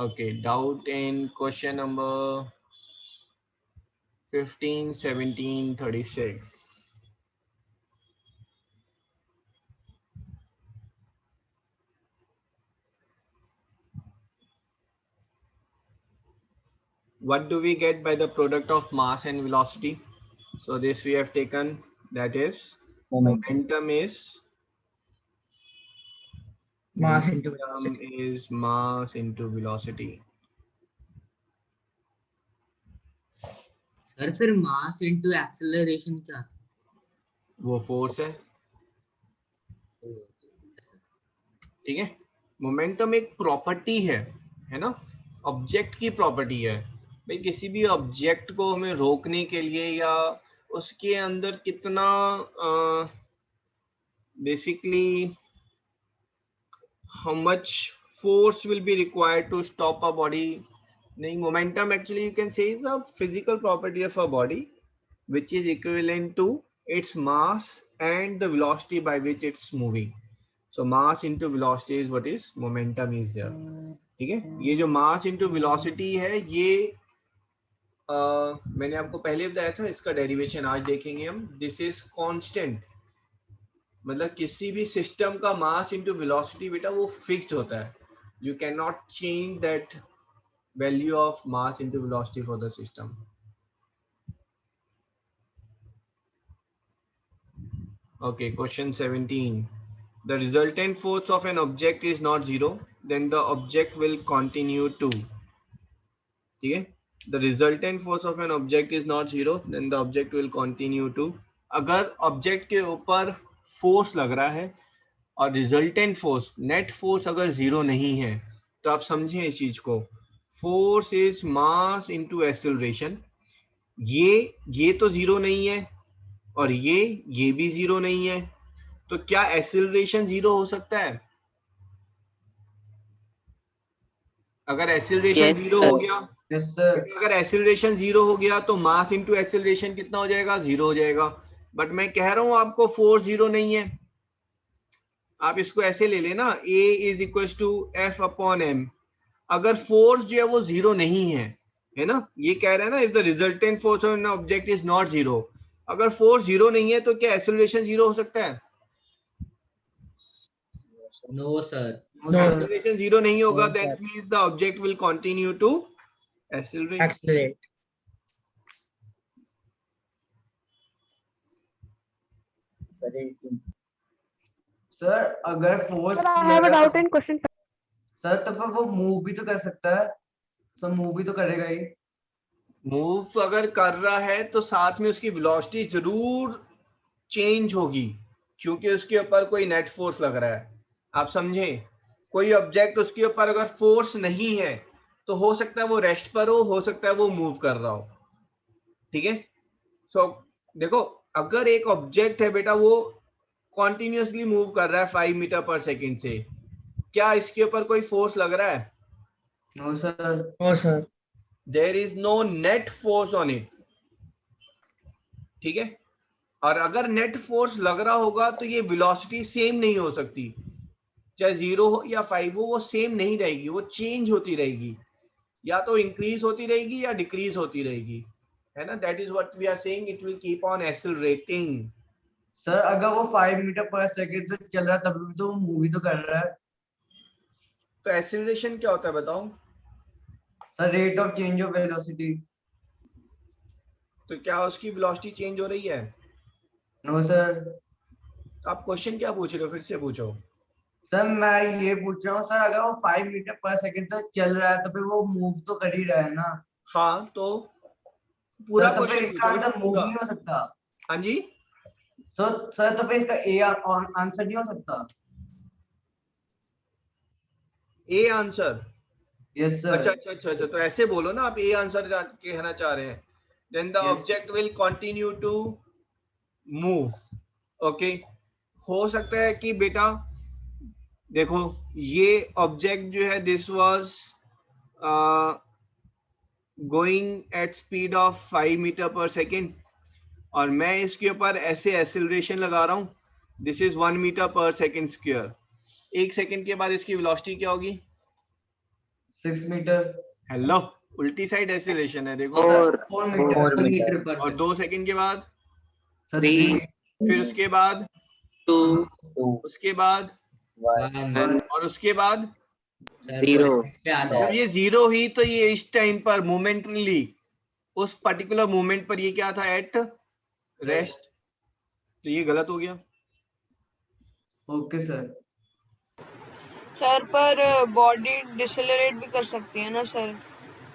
Okay, doubt in question number 15, 17, 36. What do we get by the product of mass and velocity? So this we have taken, that is momentum is Mass into velocity. mass into velocity. Sir फिर मास into acceleration क्या था? वो force है, ठीक है। Momentum एक property है ना, ऑब्जेक्ट की प्रॉपर्टी है। भाई किसी भी ऑब्जेक्ट को हमें रोकने के लिए या उसके अंदर कितना basically how much force will be required to stop a body. नहीं, momentum actually you can say is a physical property of a body which is equivalent to its mass and the velocity by which it's moving. So mass into velocity is what is momentum is there. ठीक है, ये जो mass into velocity है ये मैंने आपको पहले बताया था, इसका डेरिवेशन आज देखेंगे हम। दिस इज कांस्टेंट, मतलब किसी भी सिस्टम का मास इनटू वेलोसिटी बेटा वो फिक्स्ड होता है। You can not change that value of mass into velocity for the system. Okay, question 17, the resultant force of an object is not zero, then the object will continue to, ठीक है। the resultant force of an object is not zero, then the object will continue to, अगर object के ऊपर force लग रहा है और resultant force net force अगर जीरो नहीं है, तो आप समझें इस चीज को, force is mass into acceleration. ये तो जीरो नहीं है और ये भी जीरो नहीं है, तो क्या एक्सेलरेशन जीरो हो सकता है? अगर एक्सेलरेशन जीरो हो गया, अगर एक्सेलरेशन जीरो हो गया तो मास इनटू एक्सेलरेशन कितना हो जाएगा? जीरो हो जाएगा। बट मैं कह रहा हूं आपको फोर्स जीरो नहीं है। आप इसको ऐसे ले लेना, A is equal to F upon M. अगर फोर्स जो है वो जीरो नहीं है ना, ये कह रहा है ना, if the resultant force of an object is not zero. अगर फोर्स जीरो नहीं है तो क्या एक्सेलरेशन जीरो हो सकता है? No sir. एक्सेलरेशन जीरो नहीं होगा, that means the object will continue to accelerate. Sir अगर force I have a doubt in question. Sir तो फिर वो मूव भी तो कर सकता है, तो मूव भी तो करेगा ही। मूव अगर कर रहा है तो साथ में उसकी वेलोसिटी जरूर चेंज होगी, क्योंकि उसके ऊपर कोई नेट फोर्स लग रहा है। आप समझे, कोई ऑब्जेक्ट उसके ऊपर अगर फोर्स नहीं है तो हो सकता है वो रेस्ट पर हो सकता है वो मूव कर रहा हो, ठीक है। सो देखो, अगर एक ऑब्जेक्ट है बेटा वो कॉन्टिन्यूसली मूव कर रहा है 5 मीटर पर सेकेंड से, क्या इसके ऊपर कोई फोर्स लग रहा है? No sir. No sir. There is no net force on it, ठीक है। और अगर नेट फोर्स लग रहा होगा तो ये वेलोसिटी सेम नहीं हो सकती, चाहे 0 हो या 5 हो, वो सेम नहीं रहेगी, वो चेंज होती रहेगी, या तो इंक्रीज होती रहेगी या डिक्रीज होती रहेगी, है ना। That is what we are saying, it will keep on accelerating. Sir अगर वो 5 मीटर पर सेकंड से चल रहा है तब भी तो वो मूव ही तो कर रहा है। तो एक्सेलरेशन क्या होता है बताओ? Sir rate of change of velocity. तो क्या उसकी वेलोसिटी चेंज हो रही है? No sir. आप क्वेश्चन क्या पूछ रहे हो, फिर से पूछो। सर मैं ये पूछ रहा हूँ सर, अगर वो 5 मीटर पर सेकंड से चल रहा है तो फिर वो मूव तो कर ही रहा है ना। हाँ, तो पूरा सर तो फिर क्वेश्चन इसका पूछो, आंसर मूव पूरा। नहीं हो सकता। हाँ जी, सर तो फिर इसका ए आंसर नहीं हो सकता। A answer? Yes sir. अच्छा अच्छा अच्छा अच्छा, तो ऐसे बोलो ना, आप ए आंसर कहना चाह रहे हैं। Then the object will continue to move. Okay, हो सकता है कि बेटा देखो, ये ऑब्जेक्ट जो है this was going at speed of 5 metre per second, और मैं इसके ऊपर ऐसे एक्सेलरेशन लगा रहा हूं, this is 1 metre per second square. एक सेकेंड के बाद इसकी वेलोसिटी क्या होगी? 6 मीटर। हेलो, उल्टी साइड एक्सीलरेशन है देखो। 4 मीटर। 4 मीटर मीटर पर और 2 सेकंड के बाद, सर 3 फिर उसके बाद, 2 उसके बाद, 1 और उसके बाद। सर 0 पे आ जब जाए ये 0 ही, तो ये इस टाइम पर मोमेंटली, उस पर्टिकुलर मोमेंट पर ये क्या था, एट रेस्ट। तो ये गलत हो गया। Okay sir. सर पर बॉडी डिसेलरेट भी कर सकती है ना सर,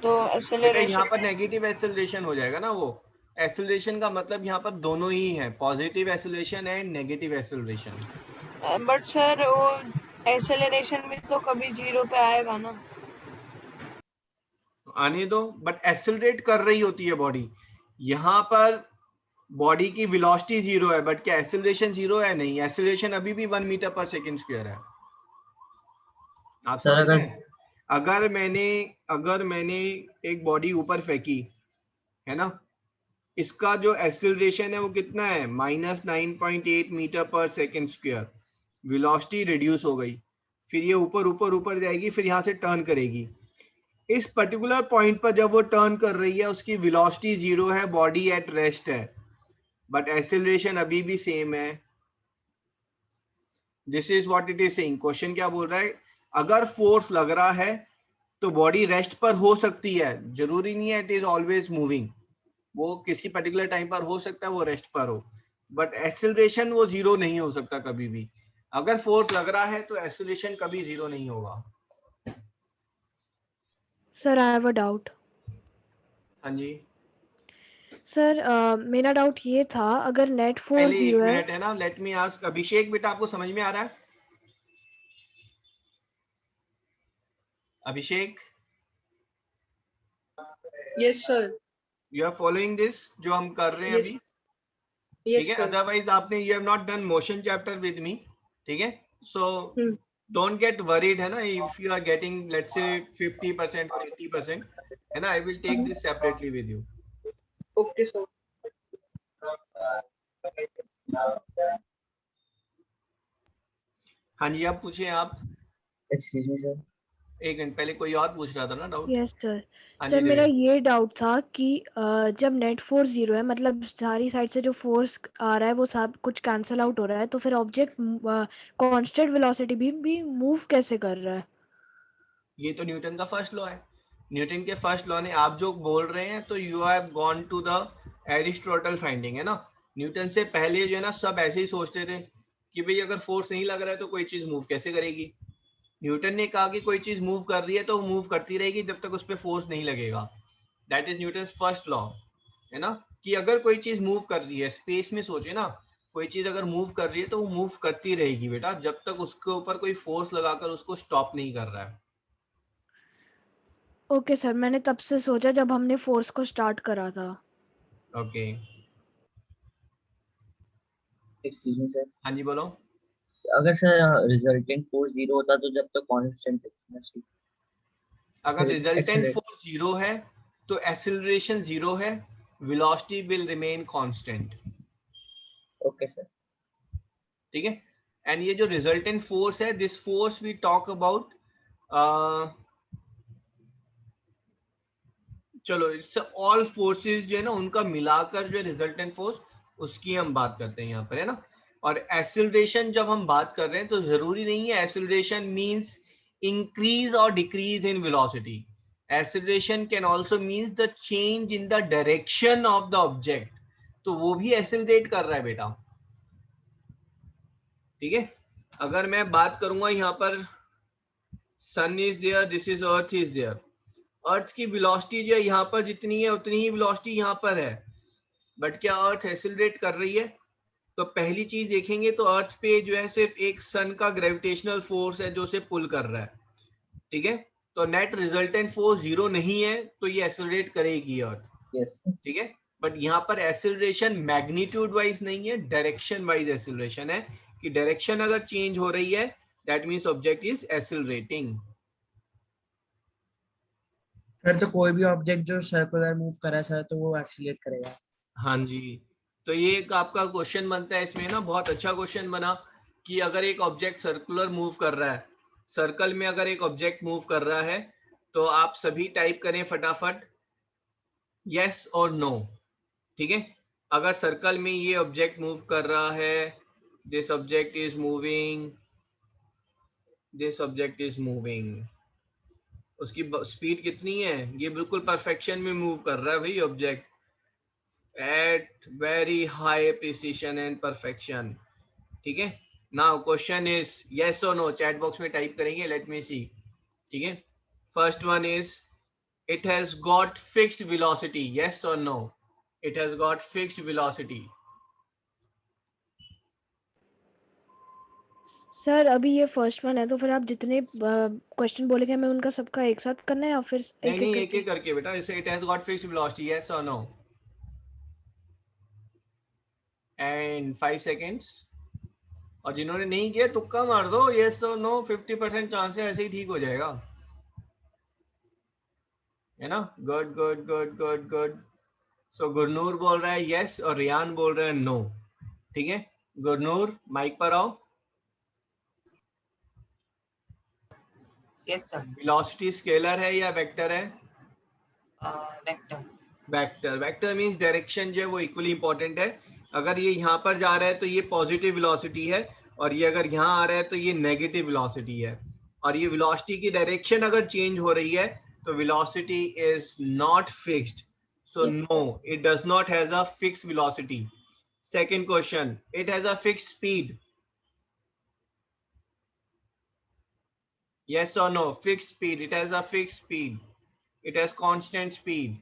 तो बेटा एक्सेलरेशन यहाँ पर नेगेटिव एक्सेलरेशन हो जाएगा ना। वो एक्सेलरेशन का मतलब यहाँ पर दोनों ही है, positive acceleration and negative acceleration. But sir वो एक्सेलरेशन में तो कभी 0 पे आएगा ना। आने दो, बट एक्सेलरेट कर रही होती है बॉडी। यहाँ पर बॉडी की वेलोसिटी 0 है, बट क्या एक्सेलरेशन 0 है? नहीं, एक्सेलरेशन अभी भी 1 मीटर पर सेकंड स्क्वायर है। आप सर समझ रहे हैं? अगर मैंने एक बॉडी ऊपर फेंकी है ना, इसका जो एक्सेलरेशन है वो कितना है, -9.8 metre per second square. Velocity reduce हो गई, फिर ये ऊपर ऊपर ऊपर जाएगी, फिर यहाँ से टर्न करेगी। इस पर्टिकुलर पॉइंट पर जब वो टर्न कर रही है, उसकी वेलोसिटी 0 है, बॉडी एट रेस्ट है, बट एक्सेलरेशन अभी भी सेम है। This is what it is saying. Question क्या बोल रहा है, अगर फोर्स लग रहा है तो बॉडी रेस्ट पर हो सकती है, जरूरी नहीं है इट इज ऑलवेज मूविंग। वो किसी पर्टिकुलर टाइम पर हो सकता है वो रेस्ट पर हो, बट एक्सेलरेशन वो 0 नहीं हो सकता कभी भी। अगर फोर्स लग रहा है तो एक्सेलरेशन कभी 0 नहीं होगा। Sir I have a doubt. हाँ जी, सर मेरा डाउट ये था, अगर नेट फोर्स पहले 1 0 है। मिनट है ना, लेट मी आस्क अभिषेक, बेटा आपको समझ में आ रहा है? Abhishek, yes sir. You are following this जो हम कर रहे हैं Yes, अभी? यस ठीक है, सर। अदरवाइज आपने you have not done motion chapter with me, ठीक है? So hmm. Don't get worried, है ना, if you are getting let's say 50% और 80%, है ना, I will take this separately with you. Okay sir. हाँ जी, आप पूछिए आप। Excuse me sir. एक मिनट, पहले कोई और पूछ रहा था ना डाउट। Yes sir. हाँ सर जी, मेरा दिव्य। ये डाउट था कि जब नेट फोर्स 0 है, मतलब सारी साइड से जो फोर्स आ रहा है वो सब कुछ कैंसिल आउट हो रहा है, तो फिर ऑब्जेक्ट कांस्टेंट वेलोसिटी भी मूव कैसे कर रहा है? ये तो न्यूटन का फर्स्ट लॉ है। न्यूटन के फर्स्ट लॉ ने, आप जो बोल रहे हैं तो you have gone to the Aristotle finding, है ना। न्यूटन से पहले जो है ना, सब ऐसे ही सोचते थे कि भाई अगर फोर्स नहीं लग रहा है तो कोई चीज मूव कैसे करेगी। न्यूटन ने कहा कि कोई चीज मूव कर रही है तो वो मूव करती रहेगी जब तक उस पर फोर्स नहीं लगेगा। That is Newton first law, है ना, कि अगर कोई चीज मूव कर रही है स्पेस में, सोचे ना, कोई चीज अगर मूव कर रही है तो वो मूव करती रहेगी बेटा, जब तक उसके ऊपर कोई फोर्स लगाकर उसको स्टॉप नहीं कर रहा है। ओके सर, मैंने तब से सोचा जब हमने फोर्स को स्टार्ट करा था। Okay, excuse me sir. हाँ जी बोलो। अगर सर रिजल्टेंट फोर्स 0 होता तो जब तक कांस्टेंट अगर रिजल्टेंट एक्सेलरेट। फोर्स 0 है तो एक्सेलरेशन 0 है, velocity will remain constant. Okay sir. ठीक है, एंड ये जो रिजल्टेंट फोर्स है, this force we talk about, चलो इट्स ऑल फोर्सेस जो है ना उनका मिलाकर जो रिजल्टेंट फोर्स, उसकी हम बात करते हैं यहाँ पर, है ना। और एक्सेलरेशन जब हम बात कर रहे हैं तो जरूरी नहीं है एक्सेलरेशन मींस इंक्रीज और decrease in velocity. Acceleration can also means the change in the direction of the object, तो वो भी एक्सेलरेट कर रहा है बेटा। ठीक है, अगर मैं बात करूंगा यहाँ पर, sun is there, this is earth is there, earth की वेलोसिटी जो है यहाँ पर जितनी है उतनी ही वेलोसिटी यहाँ पर है, बट क्या अर्थ एक्सेलरेट कर रही है? तो पहली चीज देखेंगे तो अर्थ पे जो है सिर्फ एक सन का ग्रेविटेशनल फोर्स है जो उसे पुल कर रहा है। ठीक है, तो नेट रिजल्टेंट फोर्स 0 नहीं है तो ये एक्सेलरेट करेगी अर्थ। यस। ठीक है, बट यहाँ पर एक्सेलरेशन मैग्नीट्यूड वाइज नहीं है, डायरेक्शन वाइज एक्सेलरेशन है, कि डायरेक्शन अगर चेंज हो रही है that means object is accelerating. फिर तो कोई भी ऑब्जेक्ट जो सर्कुलर मूव कर रहा है सर, तो वो एक्सीलरेट करेगा। हाँ जी, तो ये एक आपका क्वेश्चन बनता है इसमें ना, बहुत अच्छा क्वेश्चन बना, कि अगर एक ऑब्जेक्ट सर्कुलर मूव कर रहा है, सर्कल में अगर एक ऑब्जेक्ट मूव कर रहा है तो आप सभी टाइप करें फटाफट यस और नो, ठीक है। अगर सर्कल में ये ऑब्जेक्ट मूव कर रहा है, this object is moving, this object is moving, उसकी स्पीड कितनी है? ये बिल्कुल परफेक्शन में मूव कर रहा है भाई object, at very high precision and perfection, ठीक है। नाउ क्वेश्चन इज यस और नो, चैट बॉक्स में टाइप करेंगे, लेट मी सी, ठीक है। First one is it has got fixed velocity, yes or no? It has got fixed velocity. Sir अभी ये first one है, तो फिर आप जितने क्वेश्चन बोलेंगे हमें उनका सबका एक साथ करना है या फिर नहीं एक नहीं, एक एक एक करके बेटा, इसे it has got fixed velocity, yes or no? And 5 seconds. और जिन्होंने नहीं किया तुक्का मार दो, yes or no, 50% चांस है, ऐसे ही ठीक हो जाएगा, है ना। Good good good good good. So Gurnoor बोल रहा है यस और रियान बोल रहा है नो, ठीक है। गुरनूर माइक पर आओ। Yes sir. वेलोसिटी स्केलर है या वेक्टर है? Vector. Vector, vector means direction जो है वो इक्वली इंपॉर्टेंट है। अगर ये यहाँ पर जा रहा है तो ये पॉजिटिव वेलोसिटी है, और ये अगर यहाँ आ रहा है तो ये नेगेटिव वेलोसिटी है। और ये वेलोसिटी की डायरेक्शन अगर चेंज हो रही है तो velocity is not fixed, so no, it does not has a fixed velocity. Second question, it has a fixed speed, yes or no? Fixed speed, it has a fixed speed, it has constant speed.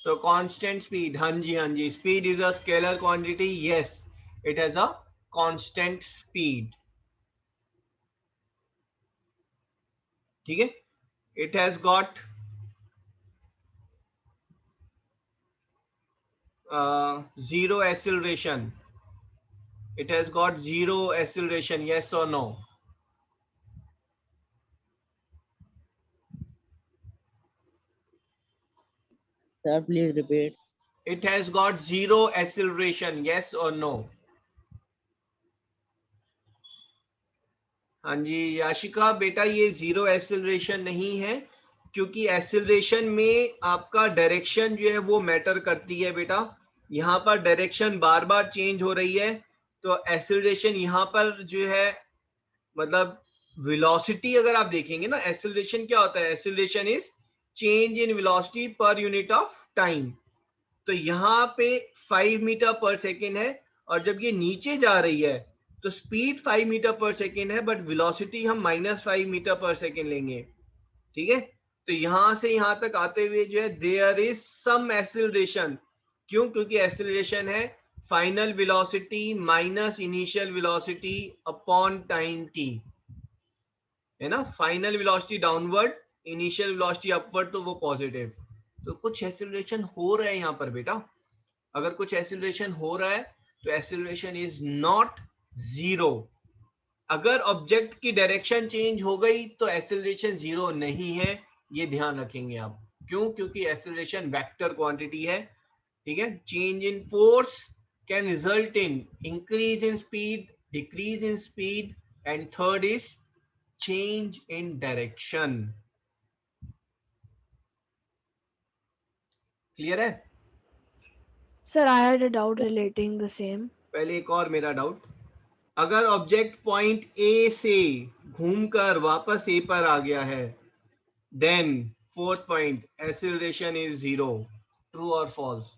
So constant speed, हाँ जी, speed is a scalar quantity, yes, it has a constant speed, ठीक है। it has got zero acceleration, it has got zero acceleration, yes or no? Sir, please repeat. It has got zero acceleration, yes or no? हाँ जी याशिका बेटा, ये zero acceleration नहीं है, क्योंकि acceleration में आपका डायरेक्शन जो है वो मैटर करती है बेटा। यहाँ पर डायरेक्शन बार बार चेंज हो रही है, तो एक्सेलरेशन यहाँ पर जो है, मतलब वेलोसिटी अगर आप देखेंगे ना, एक्सेलरेशन क्या होता है? Acceleration is change in velocity per unit of time. तो यहाँ पे 5 मीटर पर सेकेंड है, और जब ये नीचे जा रही है तो स्पीड 5 मीटर पर सेकेंड है, बट वेलोसिटी हम -5 मीटर पर सेकेंड लेंगे, ठीक है। तो यहां से यहां तक आते हुए जो है देयर इज सम एक्सेलरेशन, क्यों? क्योंकि एक्सेलरेशन है final velocity minus initial velocity upon time t, है ना। Final velocity downward, initial velocity upward, तो वो पॉजिटिव। तो कुछ एक्सेलरेशन हो रहा है यहाँ पर बेटा। अगर कुछ एक्सेलरेशन हो रहा है तो एक्सेलरेशन इज नॉट जीरो। अगर ऑब्जेक्ट की डायरेक्शन चेंज हो गई तो एक्सेलरेशन जीरो नहीं है, ये ध्यान रखेंगे आप। क्यों? क्योंकि एक्सेलरेशन वेक्टर क्वांटिटी है, ठीक है। Change in force can result in increase in speed, decrease in speed, and third is change in direction. Clear है? Sir I had a doubt relating the same. पहले एक और मेरा डाउट, अगर object point A से घूमकर वापस ए पर आ गया है, then fourth point acceleration is zero, true और false?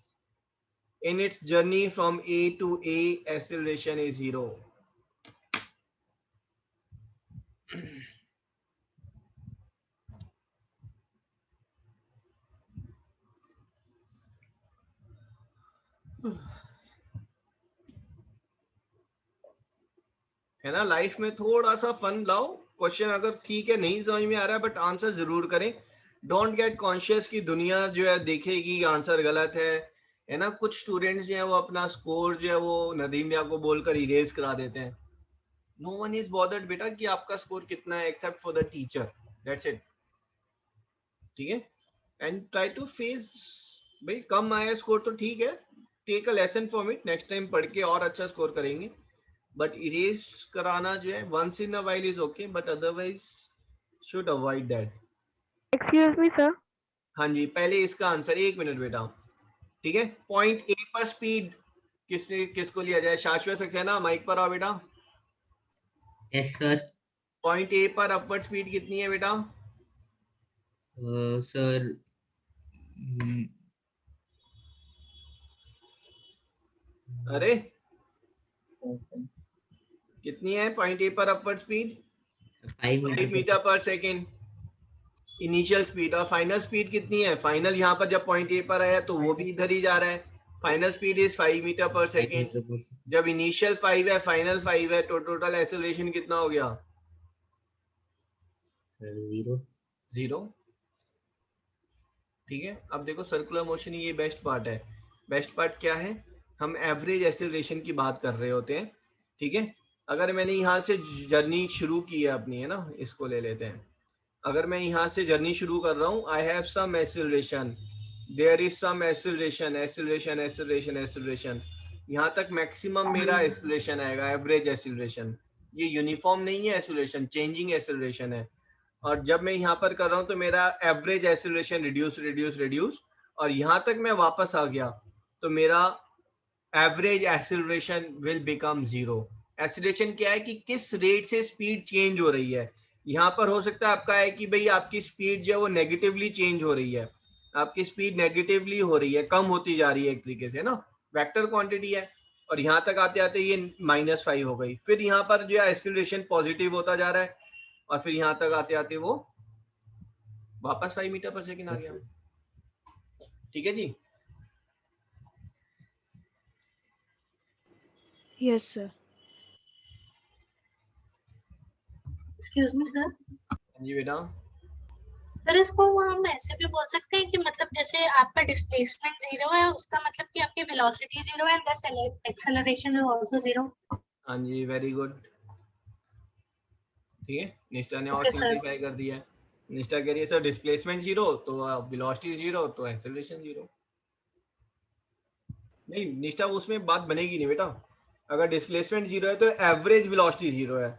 In its journey from A to A acceleration is zero. है ना, लाइफ में थोड़ा सा फन लाओ। क्वेश्चन अगर ठीक है, नहीं समझ में आ रहा है, बट आंसर जरूर करें। डोंट गेट कॉन्शियस की दुनिया जो है देखेगी आंसर गलत है ना। कुछ स्टूडेंट्स जो है वो अपना स्कोर जो है वो नदीम भैया को बोलकर इरेज करा देते हैं। नो वन इज बॉदर्ड बेटा कि आपका स्कोर कितना है, except for the teacher, that's it, ठीक है। एंड ट्राई टू फेस, भाई कम आया स्कोर तो ठीक है, take a lesson from it, next time पढ़ के और अच्छा स्कोर करेंगे। बट इरेज कराना जो है once in a while is okay, but otherwise should avoid that. Excuse me sir. हाँ जी, पहले इसका आंसर, 1 मिनट बेटा, ठीक है। पॉइंट ए पर स्पीड किसको लिया जाए? शाश्वत सक्सेना, माइक पर आओ बेटा। Yes sir. पॉइंट ए पर अपवर्ड स्पीड कितनी है बेटा? सर अरे कितनी है पॉइंट ए पर upward speed? 5 5 metre per second initial speed. और फाइनल स्पीड कितनी है? फाइनल यहाँ पर जब पॉइंट ए पर आया तो वो भी इधर ही जा रहा है। Final speed is 5 metre per second. Metre per second. जब इनिशियल 5 है, फाइनल 5 है, तो टोटल एक्सेलरेशन कितना हो गया? सर 0। 0। ठीक है, अब देखो सर्कुलर मोशन, ये बेस्ट पार्ट है। बेस्ट पार्ट क्या है? हम एवरेज एक्सेलरेशन की बात कर रहे होते हैं, ठीक है। अगर मैंने यहाँ से जर्नी शुरू की है अपनी, है ना, इसको ले लेते हैं। अगर मैं यहाँ से जर्नी शुरू कर रहा हूँ, I have some acceleration, there is some acceleration, acceleration acceleration acceleration, यहाँ तक मैक्सिमम मेरा एक्सेलरेशन आएगा, एवरेज एक्सेलरेशन। ये यूनिफॉर्म नहीं है एक्सेलरेशन, चेंजिंग एक्सेलरेशन है। और जब मैं यहाँ पर कर रहा हूँ तो मेरा average acceleration reduce reduce reduce, और यहाँ तक मैं वापस आ गया तो मेरा average acceleration will become 0। Acceleration क्या है कि किस रेट से स्पीड चेंज हो रही है। यहाँ पर हो सकता है आपका है कि भाई आपकी स्पीड जो है वो नेगेटिवली चेंज हो रही है, आपकी स्पीड नेगेटिवली हो रही है, कम होती जा रही है एक तरीके से ना, वेक्टर क्वांटिटी है। और यहाँ तक आते आते ये -5 हो गई, फिर यहाँ पर जो है एक्सेलरेशन पॉजिटिव होता जा रहा है, और फिर यहाँ तक आते आते वो वापस 5 मीटर पर सेकेंड आ गया। ठीक है जी। Yes sir. Excuse me sir. जी बेटा। सर इसको हम ऐसे भी बोल सकते हैं कि मतलब जैसे आपका डिस्प्लेसमेंट 0 है, उसका मतलब कि आपकी वेलोसिटी 0 है, दस एक्सेलरेशन इज आल्सो 0। हाँ जी, वेरी गुड। ठीक है, निष्ठा ने और ओके सर। सिंप्लीफाई कर दिया है। निष्ठा कह रही है सर डिस्प्लेसमेंट 0 तो वेलोसिटी 0 तो एक्सेलरेशन 0। नहीं निष्ठा, उसमें बात बनेगी नहीं बेटा। अगर डिस्प्लेसमेंट 0 है तो एवरेज वेलोसिटी 0 है,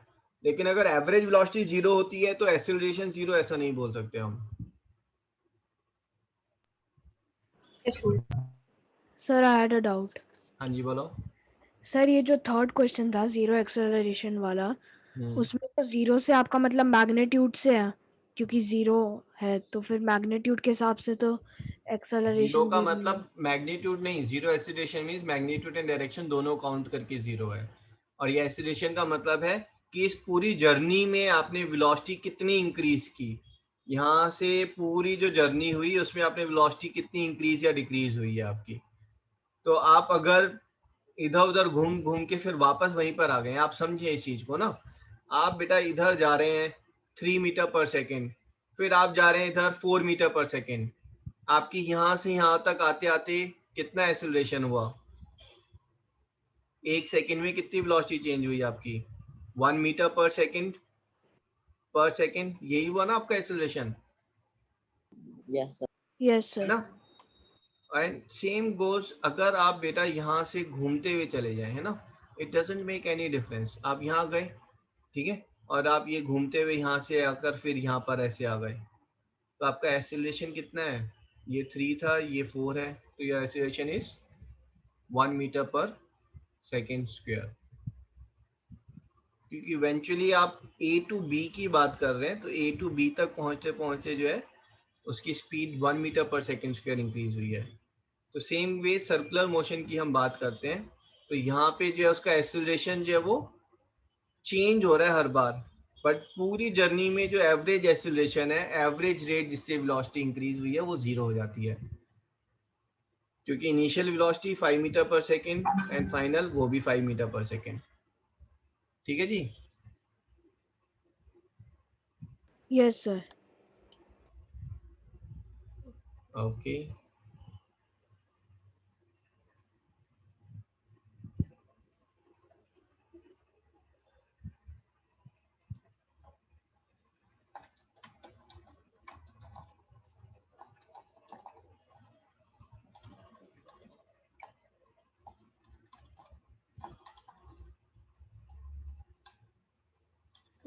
लेकिन अगर एवरेज वेलोसिटी 0 होती है तो एक्सेलरेशन 0, ऐसा नहीं बोल सकते हम। Yes sir. Sir I had a doubt. हाँ जी बोलो। सर ये जो थर्ड क्वेश्चन था जीरो एक्सेलरेशन वाला, उसमें तो जीरो से आपका मतलब मैग्नीट्यूड से है, क्योंकि जीरो है तो फिर मैग्नीट्यूड के हिसाब से तो जीरो एक्सेलरेशन का भी मतलब मैग्नीट्यूड नहीं, zero acceleration means magnitude and direction दोनों काउंट करके 0 है। और ये एक्सीलरेशन का मतलब है कि इस पूरी जर्नी में आपने वेलोसिटी कितनी इंक्रीज की, यहाँ से पूरी जो जर्नी हुई उसमें आपने वेलोसिटी कितनी इंक्रीज या डिक्रीज हुई है आपकी। तो आप अगर इधर उधर घूम घूम के फिर वापस वहीं पर आ गए, आप समझे इस चीज को ना। आप बेटा इधर जा रहे हैं 3 मीटर पर सेकेंड, फिर आप जा रहे हैं इधर 4 मीटर पर सेकेंड, आपकी यहाँ से यहाँ तक आते आते कितना एक्सेलरेशन हुआ? 1 सेकेंड में कितनी वेलोसिटी चेंज हुई आपकी? 1 मीटर पर सेकेंड, यही हुआ ना आपका एक्सेलरेशन, यस सर। यस है सर। ना। एंड सेम गोज अगर आप बेटा यहाँ से घूमते हुए चले जाए, है ना, it doesn't make any difference. आप यहाँ गए, ठीक है, और आप ये घूमते हुए यहाँ से आकर फिर यहाँ पर ऐसे आ गए, तो आपका एक्सेलरेशन कितना है? ये 3 था, ये 4 है, तो ये acceleration is 1 metre per second square. क्योंकि इवेंचुअली आप ए टू बी की बात कर रहे हैं, तो ए टू बी तक पहुंचते पहुंचते जो है उसकी speed 1 metre per second square increase हुई है। तो सेम वे सर्कुलर मोशन की हम बात करते हैं, तो यहाँ पे जो है उसका एक्सेलरेशन जो है वो चेंज हो रहा है हर बार, बट पूरी जर्नी में जो एवरेज एक्सेलरेशन है, एवरेज रेट जिससे वेलोसिटी इंक्रीज हुई है, वो 0 हो जाती है। क्योंकि initial velocity 5 metre per second and final वो भी 5 मीटर पर सेकेंड। ठीक है जी। Yes sir. Okay.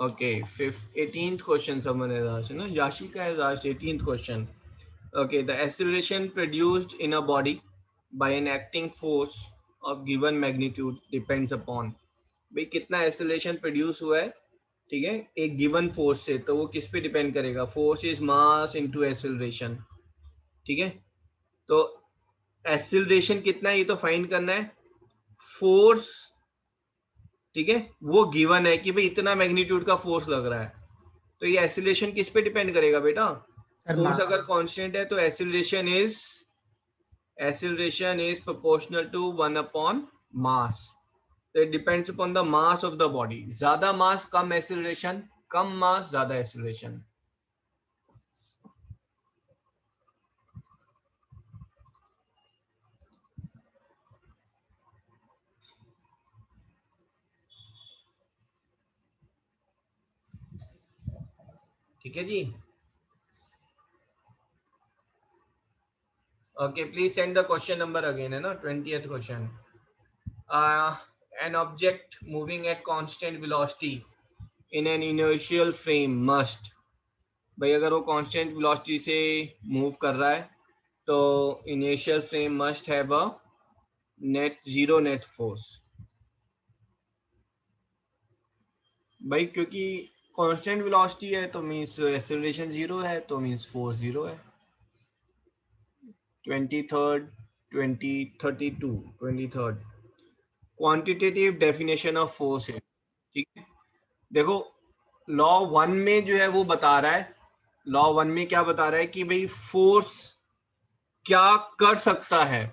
Okay, 18th question someone has asked, you know, Yashika has asked 18th question. Okay, the acceleration produced in a body by an acting force of given magnitude depends upon. भाई कितना acceleration produce हुआ है, ठीक है, एक given force से, तो वो किस पे depend करेगा? Force is mass into acceleration, ठीक है. तो acceleration कितना है ये तो find करना है. Force, ठीक है, वो given है कि भाई इतना magnitude का force लग रहा है. तो ये एक्सीलरेशन किस पे डिपेंड करेगा बेटा? फोर्स अगर कांस्टेंट है तो acceleration is proportional to 1 upon mass. तो it depends upon the mass of the body. ज्यादा मास कम एक्सीलरेशन, कम मास ज्यादा एक्सीलरेशन. ठीक है जी. Okay, please send the question number again, है ना, 20th question. An object moving at constant velocity in an inertial frame must, भाई अगर वो constant velocity से मूव कर रहा है तो initial frame must have a zero net force. भाई क्योंकि कांस्टेंट वेलोसिटी है तो मींस एक्सेलरेशन जीरो है, तो मींस फोर्स जीरो है. 23rd 23rd quantitative definition of force है. ठीक है, देखो लॉ 1 में जो है वो बता रहा है, लॉ 1 में क्या बता रहा है कि भाई फोर्स क्या कर सकता है,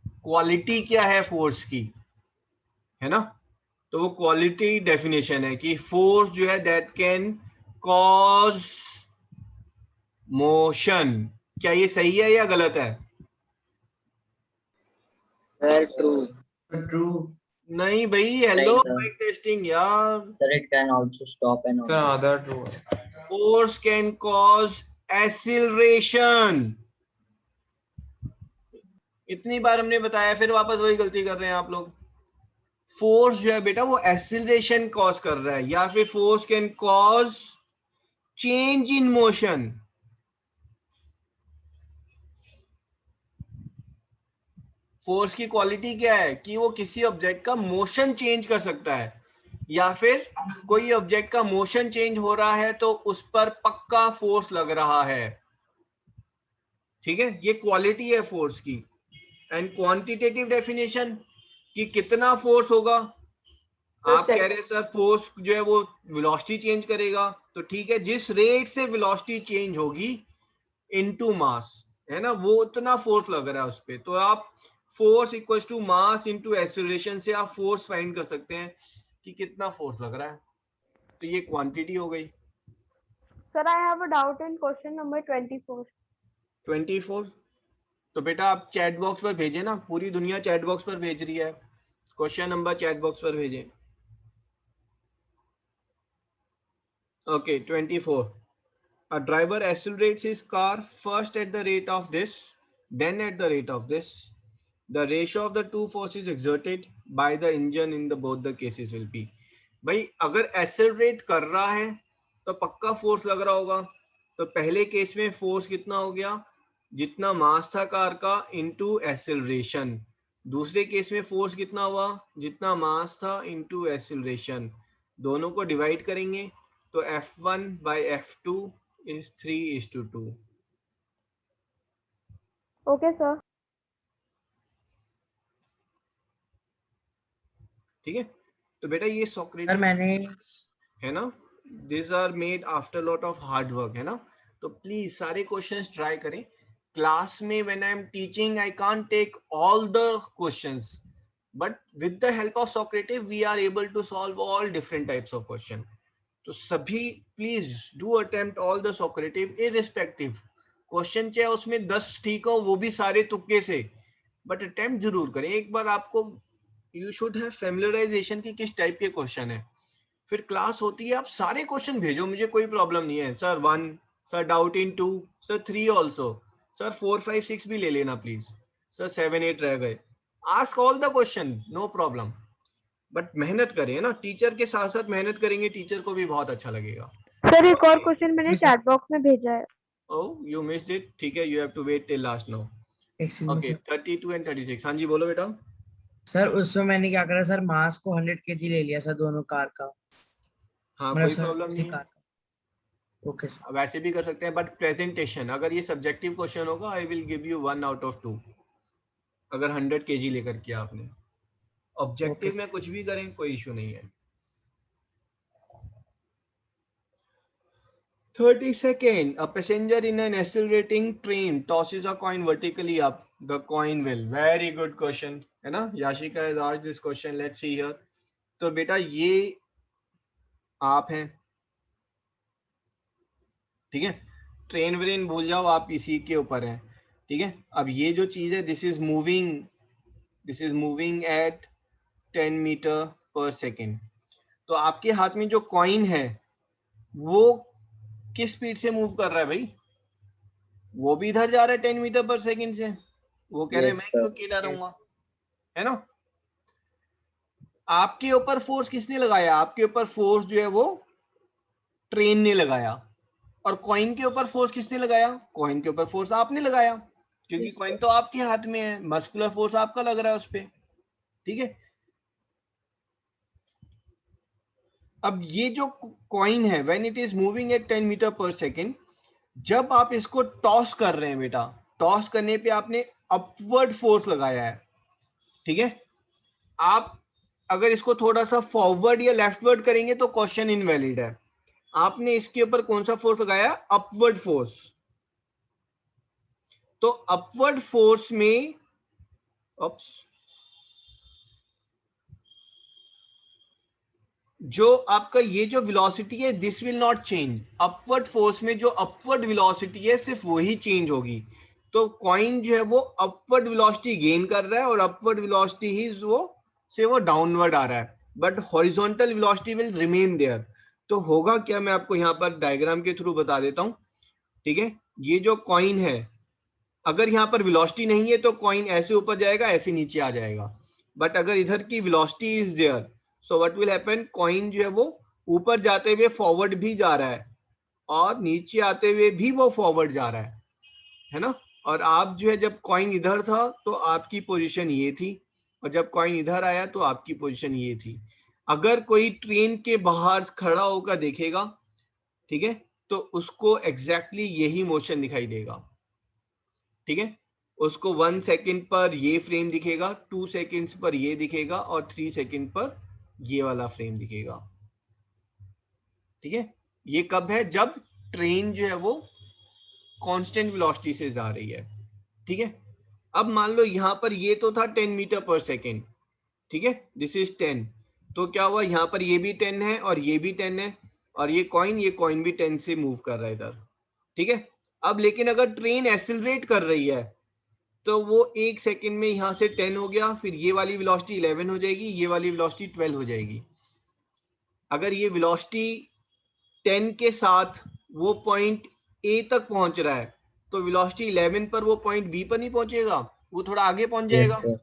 क्वालिटी क्या है फोर्स की, है ना. तो वो क्वालिटी डेफिनेशन है कि फोर्स जो है दैट कैन कॉज मोशन. क्या ये सही है या गलत है? Sir, true. ट्रू. नहीं भाई, hello Right, sir. Mike testing यार. Sir, it can also stop and sir all. आधा ट्रू है. Force can cause acceleration. इतनी बार हमने बताया, फिर वापस वही गलती कर रहे हैं आप लोग. फोर्स जो है बेटा वो एक्सीलरेशन कॉज कर रहा है, या फिर force can cause change in motion. Force की क्वालिटी क्या है कि वो किसी ऑब्जेक्ट का मोशन चेंज कर सकता है, या फिर कोई ऑब्जेक्ट का मोशन चेंज हो रहा है तो उस पर पक्का फोर्स लग रहा है. ठीक है, ये क्वालिटी है फोर्स की. एंड क्वांटिटेटिव डेफिनेशन कि कितना फोर्स होगा. आप कह रहे हैं सर फोर्स जो है वो वेलोसिटी चेंज करेगा, तो ठीक है, जिस रेट से वेलोसिटी चेंज होगी इनटू मास, है ना, वो उतना फोर्स लग रहा है उस पे. तो आप force equals to mass into acceleration से आप फोर्स फाइंड कर सकते हैं कि कितना फोर्स लग रहा है. तो ये क्वांटिटी हो गई. Sir, I have a doubt in question number 24. 24. तो बेटा आप चैट बॉक्स पर भेजें ना, पूरी दुनिया चैट बॉक्स पर भेज रही है. क्वेश्चन नंबर चैट बॉक्स पर भेजें. Okay, 24. A driver accelerates his car first at the rate of this, then at the rate of this. The ratio of the two forces exerted by the engine in the both the cases will be. भाई अगर accelerate कर रहा है तो पक्का force लग रहा होगा. तो पहले केस में फोर्स कितना हो गया, जितना मास था कार का इनटू एक्सेलरेशन. दूसरे केस में फोर्स कितना हुआ, जितना मास था इनटू एक्सेलरेशन. दोनों को डिवाइड करेंगे तो F1 by F2 is 3:2. Okay, sir. ठीक है, तो बेटा ये सर सोक्रेटिस मैंने है ना, this are made after lot of hard work, है ना. तो प्लीज सारे क्वेश्चंस ट्राई करें. क्लास में when I am teaching I can't take all the questions, but with the help of Socrative we are able to solve all different types of question. तो सभी please do attempt all the Socrative irrespective. Question चाहे उसमें 10 ठीक हो, वो भी सारे तुक्के से, बट अटेम्प्ट जरूर करें. एक बार आपको यू शुड हैव फैमिलियराइजेशन की किस टाइप के क्वेश्चन है. फिर क्लास होती है, आप सारे क्वेश्चन भेजो, मुझे कोई प्रॉब्लम नहीं है. Sir 1, sir doubt in 2, sir 3 also, sir 4, 5, 6 भी ले लेना प्लीज. सर 7, 8 रह गए. Ask all the question, no problem. But मेहनत करें, है ना, टीचर के साथ साथ मेहनत करेंगे, टीचर को भी बहुत अच्छा लगेगा। सर एक और Okay. क्वेश्चन मैंने Yes, sir. चैट बॉक्स में भेजा है। Oh, you missed it. ठीक है, you have to wait till last now. एक सेकंड Okay, सर 32 and 36. हाँ जी बोलो बेटा। सर उसमें मैंने क्या करा सर, मास को 100 kg ले लिया सर दोनों कार का, हाँ मतलब कोई सर प्रॉब्लम किसी नहीं है, कार का। Okay sir. वैसे भी कर सकते हैं, बट प्रेजेंटेशन अगर ये सब्जेक्टिव क्वेश्चन होगा I will give you 1 out of 2 अगर 100 kg लेकर किया आपने। ऑब्जेक्टिव में कुछ भी करें कोई इशू नहीं है। 32nd, a passenger in an accelerating train tosses a coin vertically up. The coin will. Very good question, है ना? Yashika has asked this question. Let's see here. तो बेटा ये आप हैं, ठीक है, ट्रेन व्रेन भूल जाओ, आप इसी के ऊपर हैं, ठीक है। अब ये जो चीज है, this is moving at 10 metre per second. तो आपके हाथ में जो कॉइन है वो किस स्पीड से मूव कर रहा है भाई? वो भी इधर जा रहा है 10 मीटर पर सेकेंड से। वो कह रहे हैं Yes, मैं sir. क्यों अकेला रहूंगा, है ना। आपके ऊपर फोर्स किसने लगाया? आपके ऊपर फोर्स जो है वो ट्रेन ने लगाया। और कॉइन के ऊपर फोर्स किसने लगाया? कॉइन के ऊपर फोर्स आपने लगाया, क्योंकि Yes, कॉइन sir. तो आपके हाथ में है, मस्कुलर फोर्स आपका लग रहा है उस पे, ठीक है। अब ये जो कॉइन है, when it is moving at 10 metre per second, जब आप इसको टॉस कर रहे हैं बेटा, टॉस करने पे आपने अपवर्ड फोर्स लगाया है, ठीक है। आप अगर इसको थोड़ा सा फॉरवर्ड या लेफ्टवर्ड करेंगे तो क्वेश्चन इनवैलिड है। आपने इसके ऊपर कौन सा फोर्स लगाया? Upward force. तो अपवर्ड फोर्स में जो आपका ये जो वेलोसिटी है, this will not change. Upward force में जो अपवर्ड वेलोसिटी है सिर्फ वही चेंज होगी। तो कॉइन जो है वो अपवर्ड वेलोसिटी गेन कर रहा है और अपवर्ड वेलोसिटी ही वो डाउनवर्ड आ रहा है, but horizontal velocity will remain there. तो होगा क्या, मैं आपको यहाँ पर डायग्राम के थ्रू बता देता हूँ, ठीक है। ये जो कॉइन है, अगर यहाँ पर वेलोसिटी नहीं है तो कॉइन ऐसे ऊपर जाएगा, ऐसे नीचे आ जाएगा। बट अगर इधर की velocity is there, so what will happen, coin जो है वो ऊपर जाते हुए फॉरवर्ड भी जा रहा है और नीचे आते हुए भी वो फॉरवर्ड जा रहा है ना। और आप जो है, जब कॉइन इधर था तो आपकी पोजीशन ये थी, और जब कॉइन इधर आया तो आपकी पोजीशन ये थी। अगर कोई ट्रेन के बाहर खड़ा होकर देखेगा, ठीक है, तो उसको एग्जैक्टली यही मोशन दिखाई देगा, ठीक है। उसको 1 सेकंड पर ये फ्रेम दिखेगा, 2 सेकंड्स पर ये दिखेगा और 3 सेकंड पर ये वाला फ्रेम दिखेगा, ठीक है। ये कब है? जब ट्रेन जो है वो कांस्टेंट वेलोसिटी से जा रही है, ठीक है। अब मान लो यहां पर ये तो था 10 मीटर पर सेकेंड, ठीक है, दिस इज 10। तो क्या हुआ, यहां पर ये भी 10 है और ये भी 10 है, और ये कॉइन भी 10 से मूव कर रहा है इधर, ठीक है। अब लेकिन अगर ट्रेन एक्सिलरेट कर रही है तो वो 1 सेकंड में यहां से 10 हो गया, फिर ये वाली वेलोसिटी 11 हो जाएगी, ये वाली वेलोसिटी 12 हो जाएगी। अगर ये वेलोसिटी 10 के साथ वो पॉइंट ए तक पहुंच रहा है तो वेलोसिटी 11 पर वो पॉइंट बी पर नहीं पहुंचेगा, वो थोड़ा आगे पहुंच Yes, जाएगा। sir.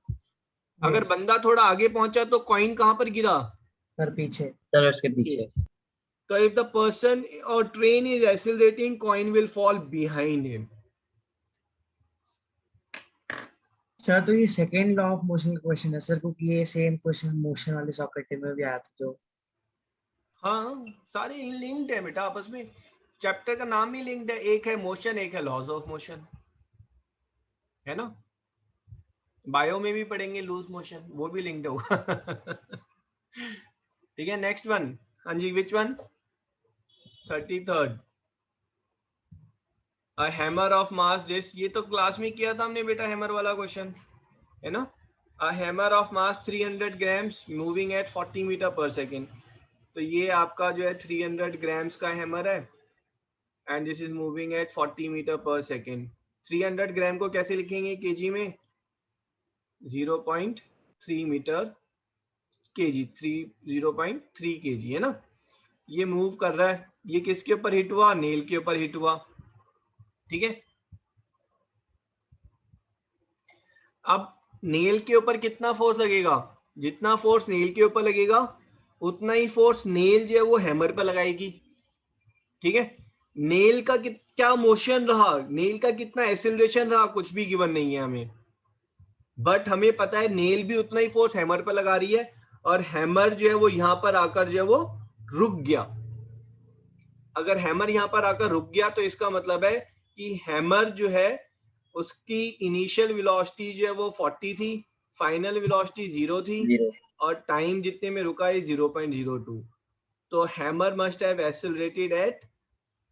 अगर Yes. बंदा थोड़ा आगे पहुंचा तो कॉइन कहां पर गिरा? सर पीछे। Sir, उसके पीछे. तो इफ द पर्सन और train is accelerating, coin will fall behind him. Sir तो ये सेकेंड लॉ ऑफ मोशन का क्वेश्चन है सर, क्योंकि ये सेम क्वेश्चन मोशन वाले सॉकेट में भी आया था जो। हाँ, सारे लिंक्ड है बेटा आपस में, चैप्टर का नाम ही लिंक्ड है। एक है मोशन, एक है लॉज ऑफ मोशन, है ना। बायो में भी पढ़ेंगे लूज मोशन, वो भी लिंक्ड होगा। ठीक है, नेक्स्ट वन। हाँ जी, which one? 33rd, a hammer of mass this. ये तो क्लास में किया था हमने बेटा, हैमर वाला क्वेश्चन, है ना। A hammer of mass 300 grams moving at 40 metre per second. तो ये आपका जो है 300 ग्राम्स का हैमर है and this is moving at 40 metre per second. 300 gram को कैसे लिखेंगे केजी में? 0.3 मीटर केजी, 0.3 केजी, है ना। ये मूव कर रहा है, ये किसके ऊपर हिट हुआ? नेल के ऊपर हिट हुआ, ठीक है। अब नेल के ऊपर कितना फोर्स लगेगा? जितना फोर्स नेल के ऊपर लगेगा उतना ही फोर्स नेल जो है वो हैमर पर लगाएगी। ठीक है, नेल का क्या मोशन रहा, नेल का कितना एक्सेलरेशन रहा, कुछ भी गिवन नहीं है हमें, बट हमें पता है नेल भी उतना ही फोर्स हैमर पर लगा रही है और हैमर जो है वो यहां पर आकर जो है वो रुक गया। अगर हैमर यहां पर आकर रुक गया तो इसका मतलब है कि हैमर जो है उसकी इनिशियल वेलोसिटी जो है वो 40 थी, फाइनल वेलोसिटी 0 थी 0 और टाइम जितने में रुका है 0.02। तो hammer must have accelerated at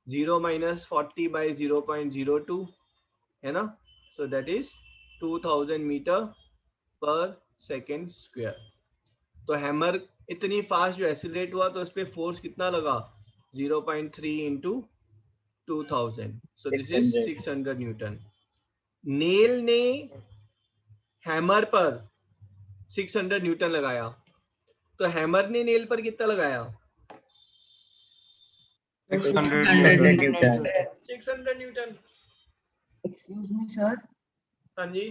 0 - 40 by 0.02 है ना। So that is 2000 metre per second square. तो हैमर इतनी फास्ट जो एक्सेलरेट हुआ तो उस पर फोर्स कितना लगा, 0.3 into 2000, so this is 600 Newton. Nail ने हैमर पर 600 न्यूटन लगाया, तो हैमर ने नेल पर कितना लगाया, 600 Newton. 600 Newton. Excuse me sir, हाँ जी,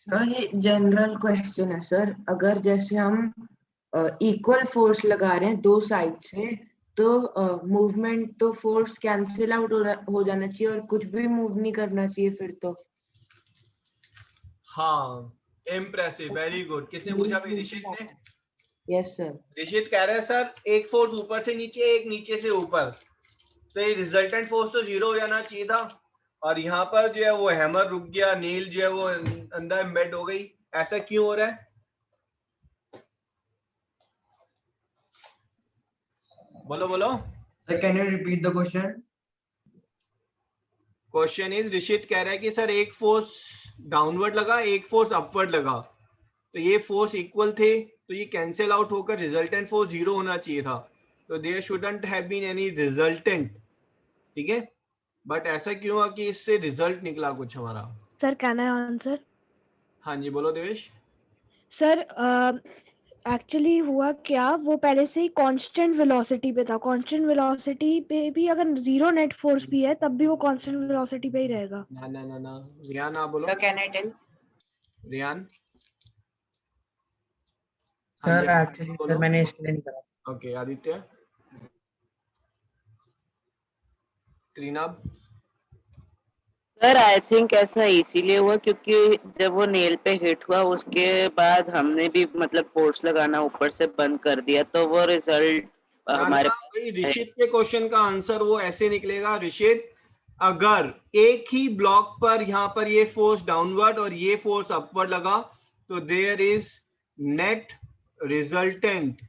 सर ये जनरल क्वेश्चन है सर, अगर जैसे हम इक्वल फोर्स लगा रहे हैं दो साइड से तो मूवमेंट तो फोर्स कैंसिल आउट हो जाना चाहिए और कुछ भी मूव नहीं करना चाहिए फिर तो। हाँ इम्प्रेसिव, वेरी गुड। किसने पूछा भाई, ऋषित ने? Yes sir. ऋषित कह रहे हैं सर एक फोर्स ऊपर से नीचे, एक नीचे से ऊपर, तो ये रिजल्टेंट फोर्स तो 0 हो जाना चाहिए था और यहाँ पर जो है वो हैमर रुक गया, नेल जो है वो अंदर एम्बेड हो गई। ऐसा क्यों हो रहा है, बोलो बोलो। Sir can you repeat the question? Question is, Rishit कह रहा है कि सर एक फोर्स डाउनवर्ड लगा, एक फोर्स अपवर्ड लगा, तो ये फोर्स इक्वल थे तो ये कैंसिल आउट होकर रिजल्टेंट फोर्स 0 होना चाहिए था, तो there shouldn't have been any resultant. ठीक है, बट ऐसा क्यों हुआ कि इससे रिजल्ट निकला कुछ हमारा। Sir can I answer? हाँ जी बोलो देवेश। सर एक्चुअली हुआ क्या, वो पहले से ही कांस्टेंट वेलोसिटी पे था, कांस्टेंट वेलोसिटी पे भी अगर 0 नेट फोर्स भी है तब भी वो कांस्टेंट वेलोसिटी पे ही रहेगा। ना ना ना ना, रियान आप बोलो। Sir can I tell? Riyan. Sir actually sir मैंने इसके लिए नहीं करा। Okay, Aditya. Trinab. Sir I think ऐसा इसीलिए हुआ क्योंकि जब वो नेल पे हिट हुआ उसके बाद हमने भी मतलब फोर्स लगाना ऊपर से बंद कर दिया, तो वो रिजल्ट हमारे ऋषित के क्वेश्चन का आंसर वो ऐसे निकलेगा, ऋषित अगर एक ही ब्लॉक पर यहाँ पर ये फोर्स डाउनवर्ड और ये फोर्स अपवर्ड लगा तो there is net resultant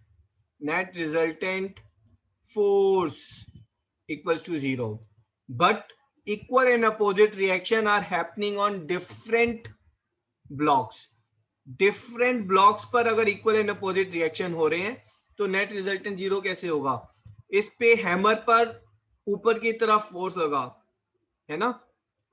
force equals to 0, but equal and opposite reaction are happening on different blocks. Different blocks पर अगर equal and opposite reaction हो रहे हैं तो net resultant 0 कैसे होगा। इस पे हैमर पर ऊपर की तरफ फोर्स लगा है ना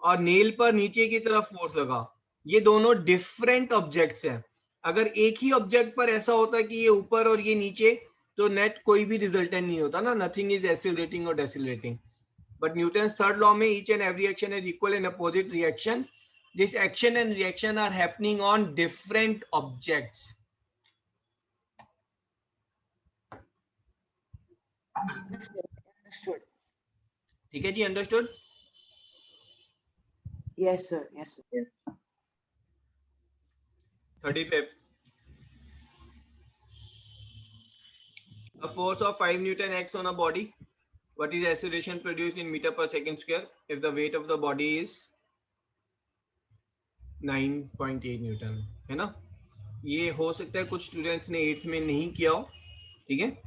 और नेल पर नीचे की तरफ फोर्स लगा, ये दोनों डिफरेंट ऑब्जेक्ट्स हैं। अगर एक ही ऑब्जेक्ट पर ऐसा होता है कि ये ऊपर और ये नीचे तो नेट कोई भी रिजल्टेंट नहीं होता ना, नथिंग इज एक्सीलरेटिंग और decelerating. But Newton's third law में each and every action is equal and opposite reaction, this action and reaction are happening on different objects. ठीक है जी, understood? Yes sir, yes sir. 35. A force of 5 Newton acts on a body. What is the acceleration produced in meter per second square if the weight of the body is 9.8 Newton? है ना, ये हो सकता है कुछ students ने 8th में नहीं किया हो। ठीक है,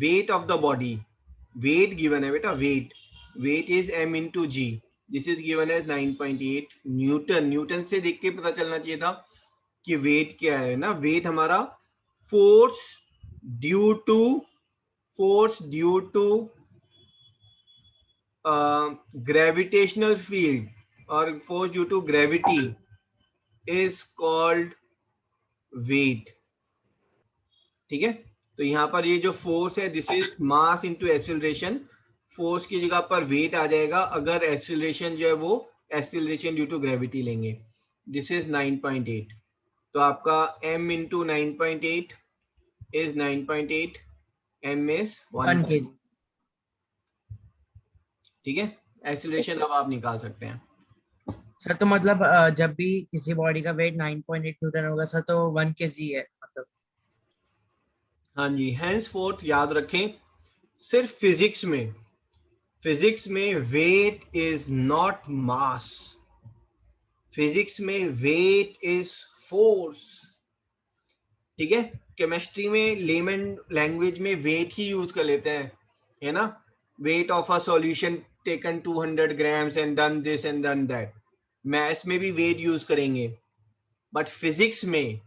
weight of the body, weight given है बेटा, weight is m into g, this is given as 9.8 Newton। Newton से देख के पता चलना चाहिए था कि weight क्या है ना, weight हमारा force due to gravitational field or force due to gravity is called weight। ठीक है, तो यहाँ पर ये जो फोर्स है this is mass into acceleration, force की जगह पर वेट आ जाएगा अगर एक्सीलरेशन जो है वो एक्सीलरेशन ड्यू टू ग्रेविटी लेंगे। This is 9.8। तो आपका m into 9.8 is 9.8, m is 1 1 kg। ठीक है, एक्सीलरेशन अब आप निकाल सकते हैं। सर तो मतलब जब भी किसी बॉडी का वेट 9.8 न्यूटन होगा सर तो 1 kg है मतलब। हाँ जी, हैंस फोर्थ याद रखें, सिर्फ फिजिक्स में weight is not mass, physics में वेट इज फोर्स। ठीक है, केमिस्ट्री में लेमन लैंग्वेज में वेट ही यूज कर लेते हैं, है ना, weight of a solution taken 200 grams and done this and done that. Maths में भी वेट यूज करेंगे, बट फिजिक्स में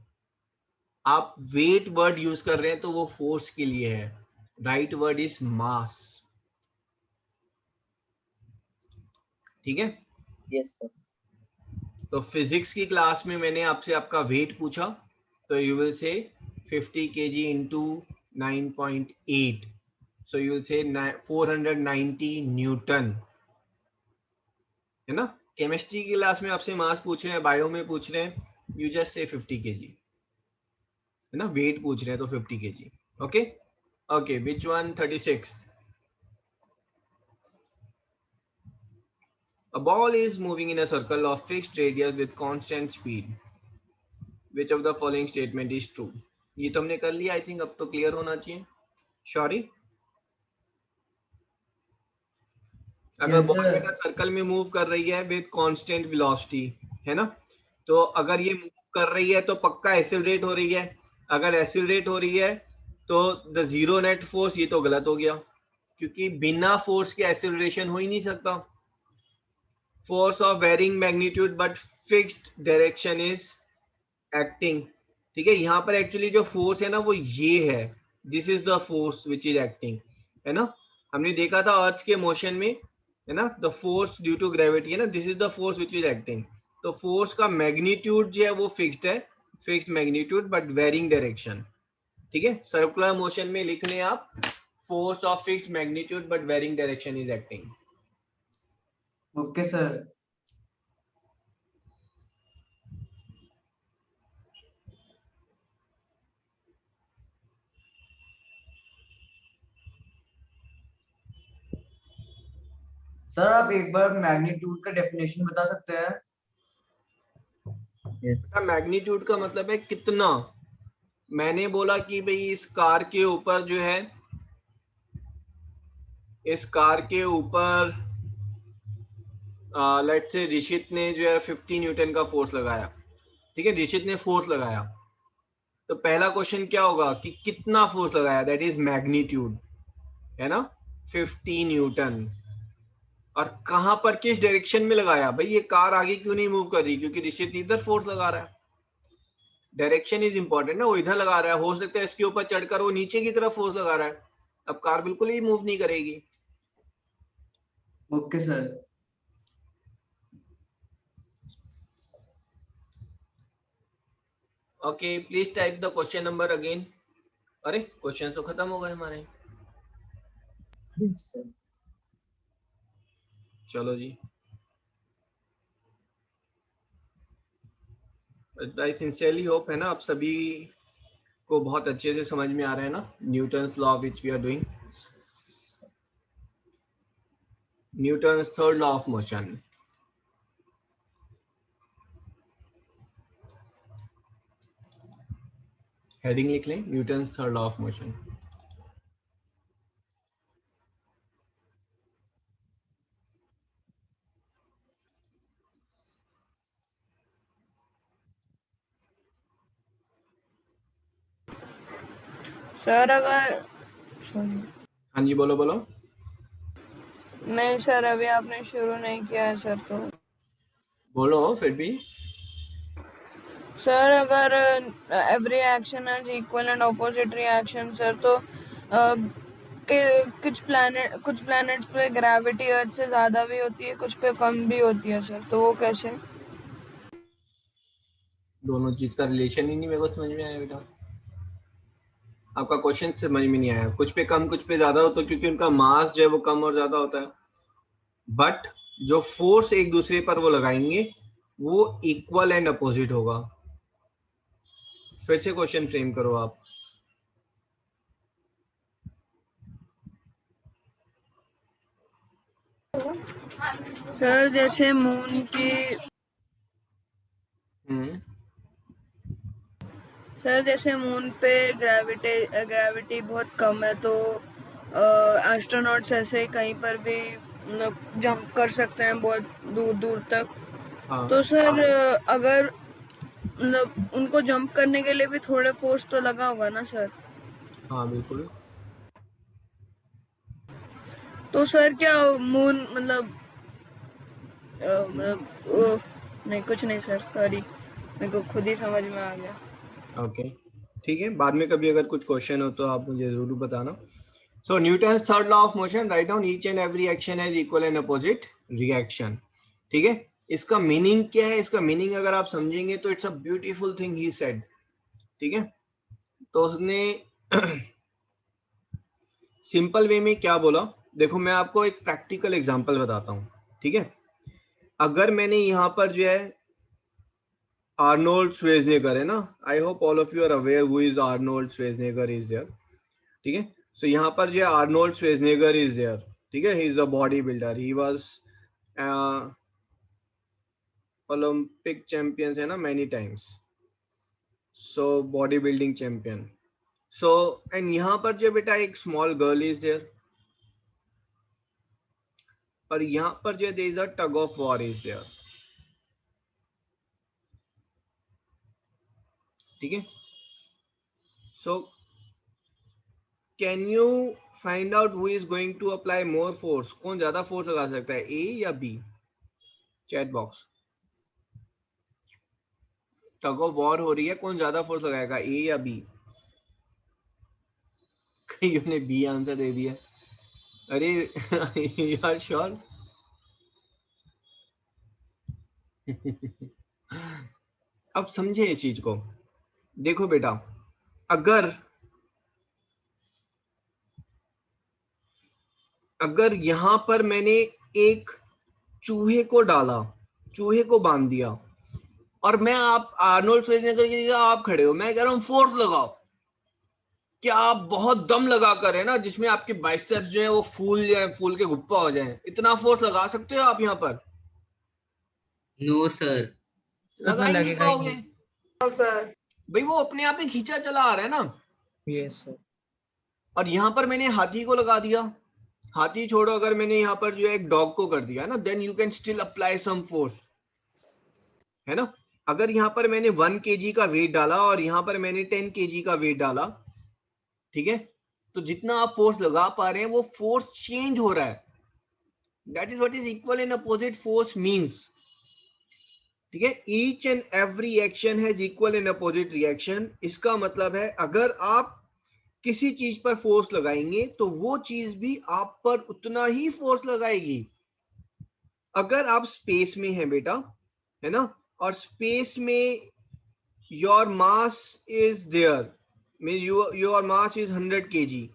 आप वेट वर्ड यूज कर रहे हैं तो वो फोर्स के लिए है, राइट वर्ड इज मास। ठीक है, यस सर। तो फिजिक्स की क्लास में मैंने आपसे आपका वेट पूछा, तो you will say 50 kg into 9.8, so you will say 490 Newton, है ना। केमिस्ट्री की क्लास में आपसे मास पूछ रहे हैं, बायो में पूछ रहे हैं, यू जस्ट से 50 kg, है ना, वेट पूछ रहे हैं तो 50 kg। Okay okay, which one? 36। A ball is moving in a circle of fixed radius with constant speed. Which of the following statement is true? ये तो हमने कर लिया, आई थिंक अब तो क्लियर होना चाहिए। सॉरी, अगर Yes, बॉल sir. बेटा सर्कल में मूव कर रही है विद कांस्टेंट वेलोसिटी, है ना, तो अगर ये मूव कर रही है तो पक्का एक्सीलरेट हो रही है। अगर एक्सीलरेट हो रही है तो द जीरो नेट फोर्स, ये तो गलत हो गया, क्योंकि बिना फोर्स के एक्सीलरेशन हो ही नहीं सकता। Force of varying magnitude but fixed direction is acting. ठीक है, यहाँ पर एक्चुअली जो फोर्स है ना वो ये है, this is the force which is acting, है ना। हमने देखा था अर्थ के मोशन में, है ना, the force due to gravity, है ना, this is the force which is acting. तो फोर्स का मैग्नीट्यूड जो है वो फिक्स्ड है, fixed magnitude but varying direction. ठीक है, सर्कुलर मोशन में लिख लें आप, force of fixed magnitude but varying direction is acting. Okay sir. Sir आप एक बार मैग्नीट्यूड का डेफिनेशन बता सकते हैं? यस। मैग्नीट्यूड का मतलब है कितना। मैंने बोला कि भाई इस कार के ऊपर जो है, इस कार के ऊपर लेट्स से ऋषित ने जो है 50 न्यूटन का फोर्स लगाया। ठीक है, ऋषित ने फोर्स लगाया, तो पहला क्वेश्चन क्या होगा कि कितना फोर्स लगाया, दैट इज मैग्नीट्यूड, है ना, 50 न्यूटन। और कहां पर, किस डायरेक्शन में लगाया, भाई ये कार आगे क्यों नहीं मूव कर रही, क्योंकि ऋषित इधर फोर्स लगा रहा है। डायरेक्शन इज इंपॉर्टेंट ना, वो इधर लगा रहा है, हो सकता है इसके ऊपर चढ़कर वो नीचे की तरफ फोर्स लगा रहा है, अब कार बिल्कुल ही मूव नहीं करेगी। Okay sir. Okay, please type the question number again. अरे क्वेश्चन तो खत्म हो गए हमारे। Yes sir. चलो जी, आई सिंसियरली होप, है ना, आप सभी को बहुत अच्छे से समझ में आ रहा है ना, Newton's law which we are doing, Newton's third law of motion. Heading लिख लें, Newton's third law of motion. Sir अगर सॉरी, हाँ जी, बोलो बोलो। नहीं सर अभी आपने शुरू नहीं किया है सर, तो बोलो फिर भी। सर अगर every action has equal and opposite reaction sir, तो कुछ प्लैनेट्स पे ग्रेविटी अर्थ से ज्यादा भी होती है, कुछ पे कम भी होती है सर, तो वो कैसे? दोनों चीज का रिलेशन ही नहीं मेरे को समझ में आया बेटा, आपका क्वेश्चन समझ में नहीं आया। कुछ पे कम कुछ पे ज्यादा होता है क्योंकि उनका मास जो है वो कम और ज्यादा होता है, बट जो फोर्स एक दूसरे पर वो लगाएंगे वो इक्वल एंड अपोजिट होगा। फिर से क्वेश्चन फ्रेम करो आप। सर जैसे मून की सर जैसे मून पे ग्रेविटी बहुत कम है, तो एस्ट्रोनॉट्स ऐसे ही कहीं पर भी जंप कर सकते हैं बहुत दूर दूर तक। हाँ तो सर अगर उनको जंप करने के लिए भी थोड़े फोर्स तो लगा होगा ना सर? हाँ बिल्कुल। तो सर क्या मून मतलब नहीं कुछ नहीं सर, सॉरी, मेरे को खुद ही समझ में आ गया। ओके ठीक है, बाद में कभी अगर कुछ क्वेश्चन हो तो आप मुझे जरूर बताना। So Newton's third law of motion, right down each and every action has equal and opposite reaction. ठीक है, इसका मीनिंग क्या है? इसका मीनिंग अगर आप समझेंगे तो it's a beautiful thing he said. ठीक है, तो उसने सिंपल वे में क्या बोला, देखो मैं आपको एक प्रैक्टिकल एग्जांपल बताता हूँ। ठीक है, अगर मैंने यहाँ पर जो है आर्नोल्ड श्वार्ज़नेगर है ना, I hope all of you are aware who is Arnold Schwarzenegger is there. ठीक है, सो यहाँ पर जो है आर्नोल्ड श्वार्ज़नेगर इज देयर। ठीक है, he is a body builder, he was Olympic champions है ना many times, so body building champion. So and यहाँ पर जो बेटा एक स्मॉल गर्ल इज देयर, और यहाँ पर जो there is a tug of war is there. ठीक है, so can you find out who is going to apply more force? कौन ज्यादा फोर्स लगा सकता है, ए या B? Chat box, tug of war हो रही है, कौन ज्यादा फोर्स लगाएगा, ए या बी? कईयों ने बी आंसर दे दिया। अरे यार श्योर? अब समझे इस चीज को। देखो बेटा, अगर यहां पर मैंने एक चूहे को डाला, चूहे को बांध दिया, और मैं आप आर्नोल्ड श्वार्ज़नेगर की जगह आप खड़े हो, मैं कह रहा हूं फोर्स लगाओ, क्या आप बहुत दम लगा कर है ना, जिसमें आपके बाइसेप्स जो है वो फूल जाए, फूल के गुप्पा हो जाए, इतना फोर्स लगा सकते हो आप यहाँ पर? No sir. लगा उतना ही नहीं लगेगा ही पाओगे नहीं। भाई, वो अपने आप में खींचा चला आ रहा है ना। Yes sir. और यहाँ पर मैंने हाथी को लगा दिया, हाथी छोड़ो, अगर मैंने यहाँ पर जो है एक डॉग को कर दिया ना, then you can still apply some force, है ना। अगर यहाँ पर मैंने 1 kg का वेट डाला और यहाँ पर मैंने 10 kg का वेट डाला, ठीक है, तो जितना आप फोर्स लगा पा रहे हैं वो फोर्स चेंज हो रहा है। That is what is equal and opposite force means. ठीक है, each and every action has equal and opposite reaction. इसका मतलब है अगर आप किसी चीज पर फोर्स लगाएंगे तो वो चीज भी आप पर उतना ही फोर्स लगाएगी। अगर आप स्पेस में हैं बेटा, है ना, और स्पेस में your mass is there, your mass is 100 kg,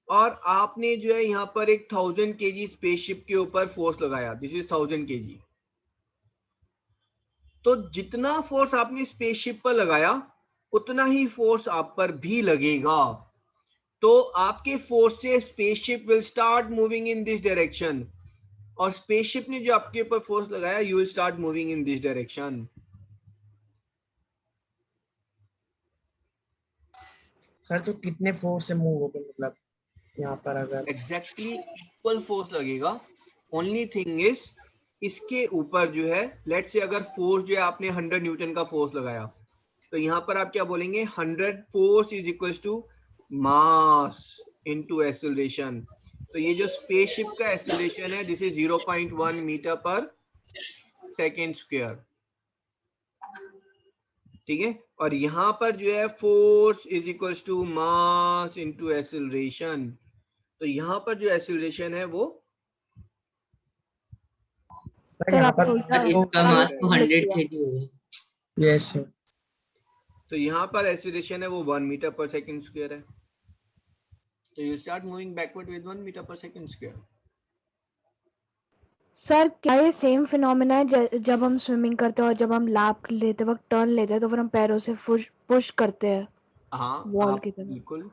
और आपने जो है यहाँ पर एक 1000 kg स्पेसशिप के ऊपर फोर्स लगाया, दिस इज 1000 kg, तो जितना फोर्स आपने स्पेसशिप पर लगाया उतना ही फोर्स आप पर भी लगेगा। तो आपके फोर्स से spaceship will start moving in this direction, और स्पेसशिप ने जो आपके ऊपर फोर्स लगाया, you will start moving in this direction. Sir तो कितने फोर्स से मूव होगा, मतलब यहाँ पर अगर एग्जैक्टली इक्वल फोर्स लगेगा। ओनली थिंग इज इसके ऊपर जो है, लेट्स से अगर फोर्स जो है आपने 100 न्यूटन का फोर्स लगाया, तो यहाँ पर आप क्या बोलेंगे, 100 force is equal to mass into acceleration. तो ये जो स्पेसशिप का एक्सेलरेशन है, this is 0.1 metre per second square. ठीक है, और यहाँ पर जो है force is equal to mass into acceleration. तो यहाँ पर जो एक्सेलरेशन है वो सर सर यहाँ आपने पर उल्टा सर इसका हाँ, मास तो लिख 100 दिया। kg होगा। Yes sir. तो यहाँ पर एक्सेलरेशन है वो 1 मीटर पर सेकंड स्क्वायर है, तो you start moving backward with 1 metre per second square. Sir क्या ये सेम फिनोमेना है जब हम स्विमिंग करते हैं और जब हम लाप लेते वक्त टर्न लेते हैं तो फिर हम पैरों से पुश करते हैं हाँ वॉल आप की तरफ। बिल्कुल,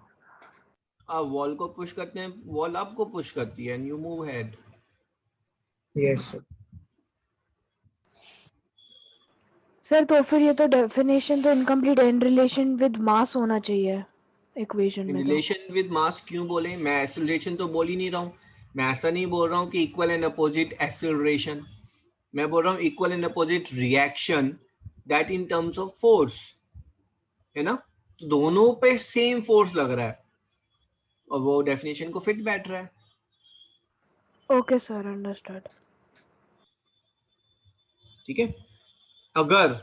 आप वॉल को पुश करते हैं, वॉल आपको पुश करती है, and you move head. Yes, sir. Sir तो फिर ये तो डेफिनेशन तो incomplete in relation with mass होना चाहिए इक्वेशन इन में तो। रिलेशन विद मास क्यों बोले? मैं एक्सेलरेशन तो बोल ही नहीं रहा हूँ। मैं ऐसा नहीं बोल रहा हूँ कि इक्वल एंड अपोजिट एक्सेलरेशन, मैं बोल रहा हूँ equal and opposite reaction that in terms of force, है ना? तो दोनों पे सेम फोर्स लग रहा है और वो डेफिनेशन को फिट बैठ रहा है। Okay sir, understood. ठीक है, अगर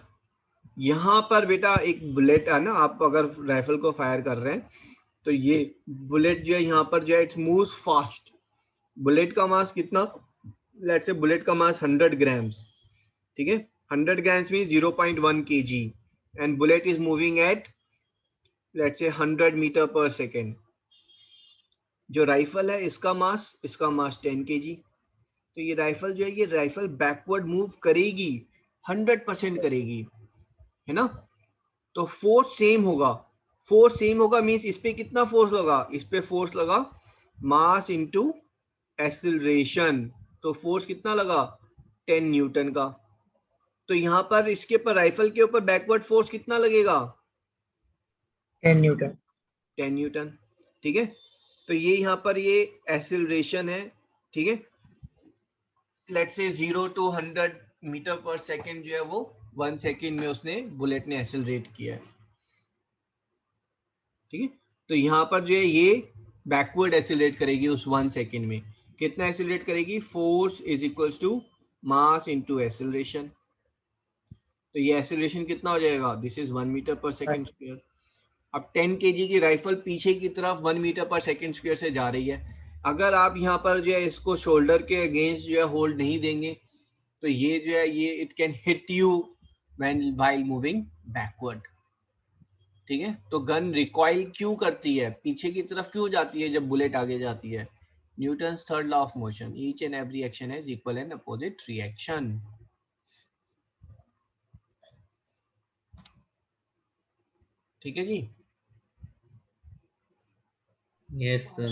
यहाँ पर बेटा एक बुलेट है ना, आप अगर राइफल को फायर कर रहे हैं तो ये बुलेट जो है यहाँ पर जो है इट मूव्स फास्ट। बुलेट का मास कितना? लेट्स से बुलेट का मास 100 ग्राम्स, ठीक है? 100 grams means 0.1 kg and bullet is moving at let's say 100 meter per second. जो राइफल है इसका मास 10 kg, तो ये राइफल जो है ये राइफल बैकवर्ड मूव करेगी, 100% करेगी, है ना? तो फोर्स सेम होगा, फोर्स सेम होगा मींस इस पे कितना फोर्स लगा? इस पे फोर्स लगा मास इनटू एक्सीलरेशन, तो फोर्स कितना लगा? 10 न्यूटन का। तो यहाँ पर इसके पर राइफल के ऊपर बैकवर्ड फोर्स कितना लगेगा? 10 Newton. 10 न्यूटन, ठीक है? तो ये यहाँ पर ये एक्सीलरेशन है, ठीक है? Let's say 0 to 100 metre per second जो है वो 1 सेकेंड में उसने बुलेट ने एक्सीलरेट किया है, ठीक है? तो यहाँ पर जो है ये बैकवर्ड एक्सीलरेट करेगी उस 1 सेकेंड में। कितना एक्सीलरेट करेगी? Force is equals to mass into acceleration. तो ये एक्सीलरेशन कितना हो जाएगा? This is 1 metre per second square. अब 10 kg की राइफल पीछे की तरफ 1 मीटर पर सेकेंड स्क्वायर से जा रही है। अगर आप यहाँ पर जो है इसको शोल्डर के अगेंस्ट जो है होल्ड नहीं देंगे तो ये जो है ये it can hit you when while moving backward, ठीक है? तो गन रिकॉइल क्यों करती है, पीछे की तरफ क्यों जाती है जब बुलेट आगे जाती है? Newton's third law of motion, each and every action has equal and opposite reaction. ठीक है जी? Yes, sir.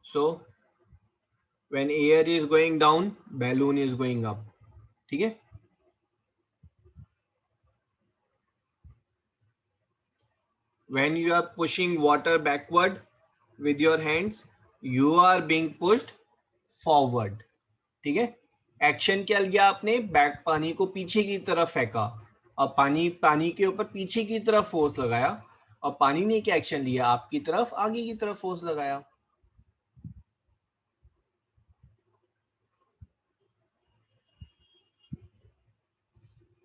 So when air is going down, balloon is going up, ठीक है? When you are pushing water backward with your hands, you are being pushed forward, ठीक है? Action क्या लिया आपने? Back पानी को पीछे की तरफ फेंका और पानी के ऊपर पीछे की तरफ फोर्स लगाया और पानी ने क्या एक्शन लिया? आपकी तरफ आगे की तरफ फोर्स लगाया।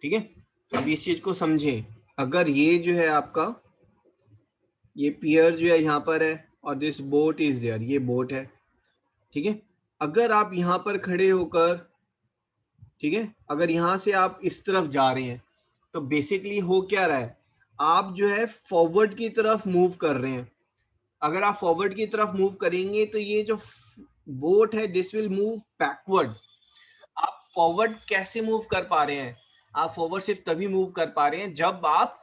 ठीक है, अब इस चीज को समझें। अगर ये जो है आपका ये पियर जो है यहाँ पर है और दिस बोट इज देयर, ये बोट है, ठीक है? अगर आप यहाँ पर खड़े होकर, ठीक है, अगर यहाँ से आप इस तरफ जा रहे हैं तो बेसिकली हो क्या रहा है? आप जो है फॉरवर्ड की तरफ मूव कर रहे हैं। अगर आप फॉरवर्ड की तरफ मूव करेंगे तो ये जो बोट है दिस विल मूव बैकवर्ड। आप फॉरवर्ड कैसे मूव कर पा रहे हैं? आप फॉरवर्ड सिर्फ तभी मूव कर पा रहे हैं जब आप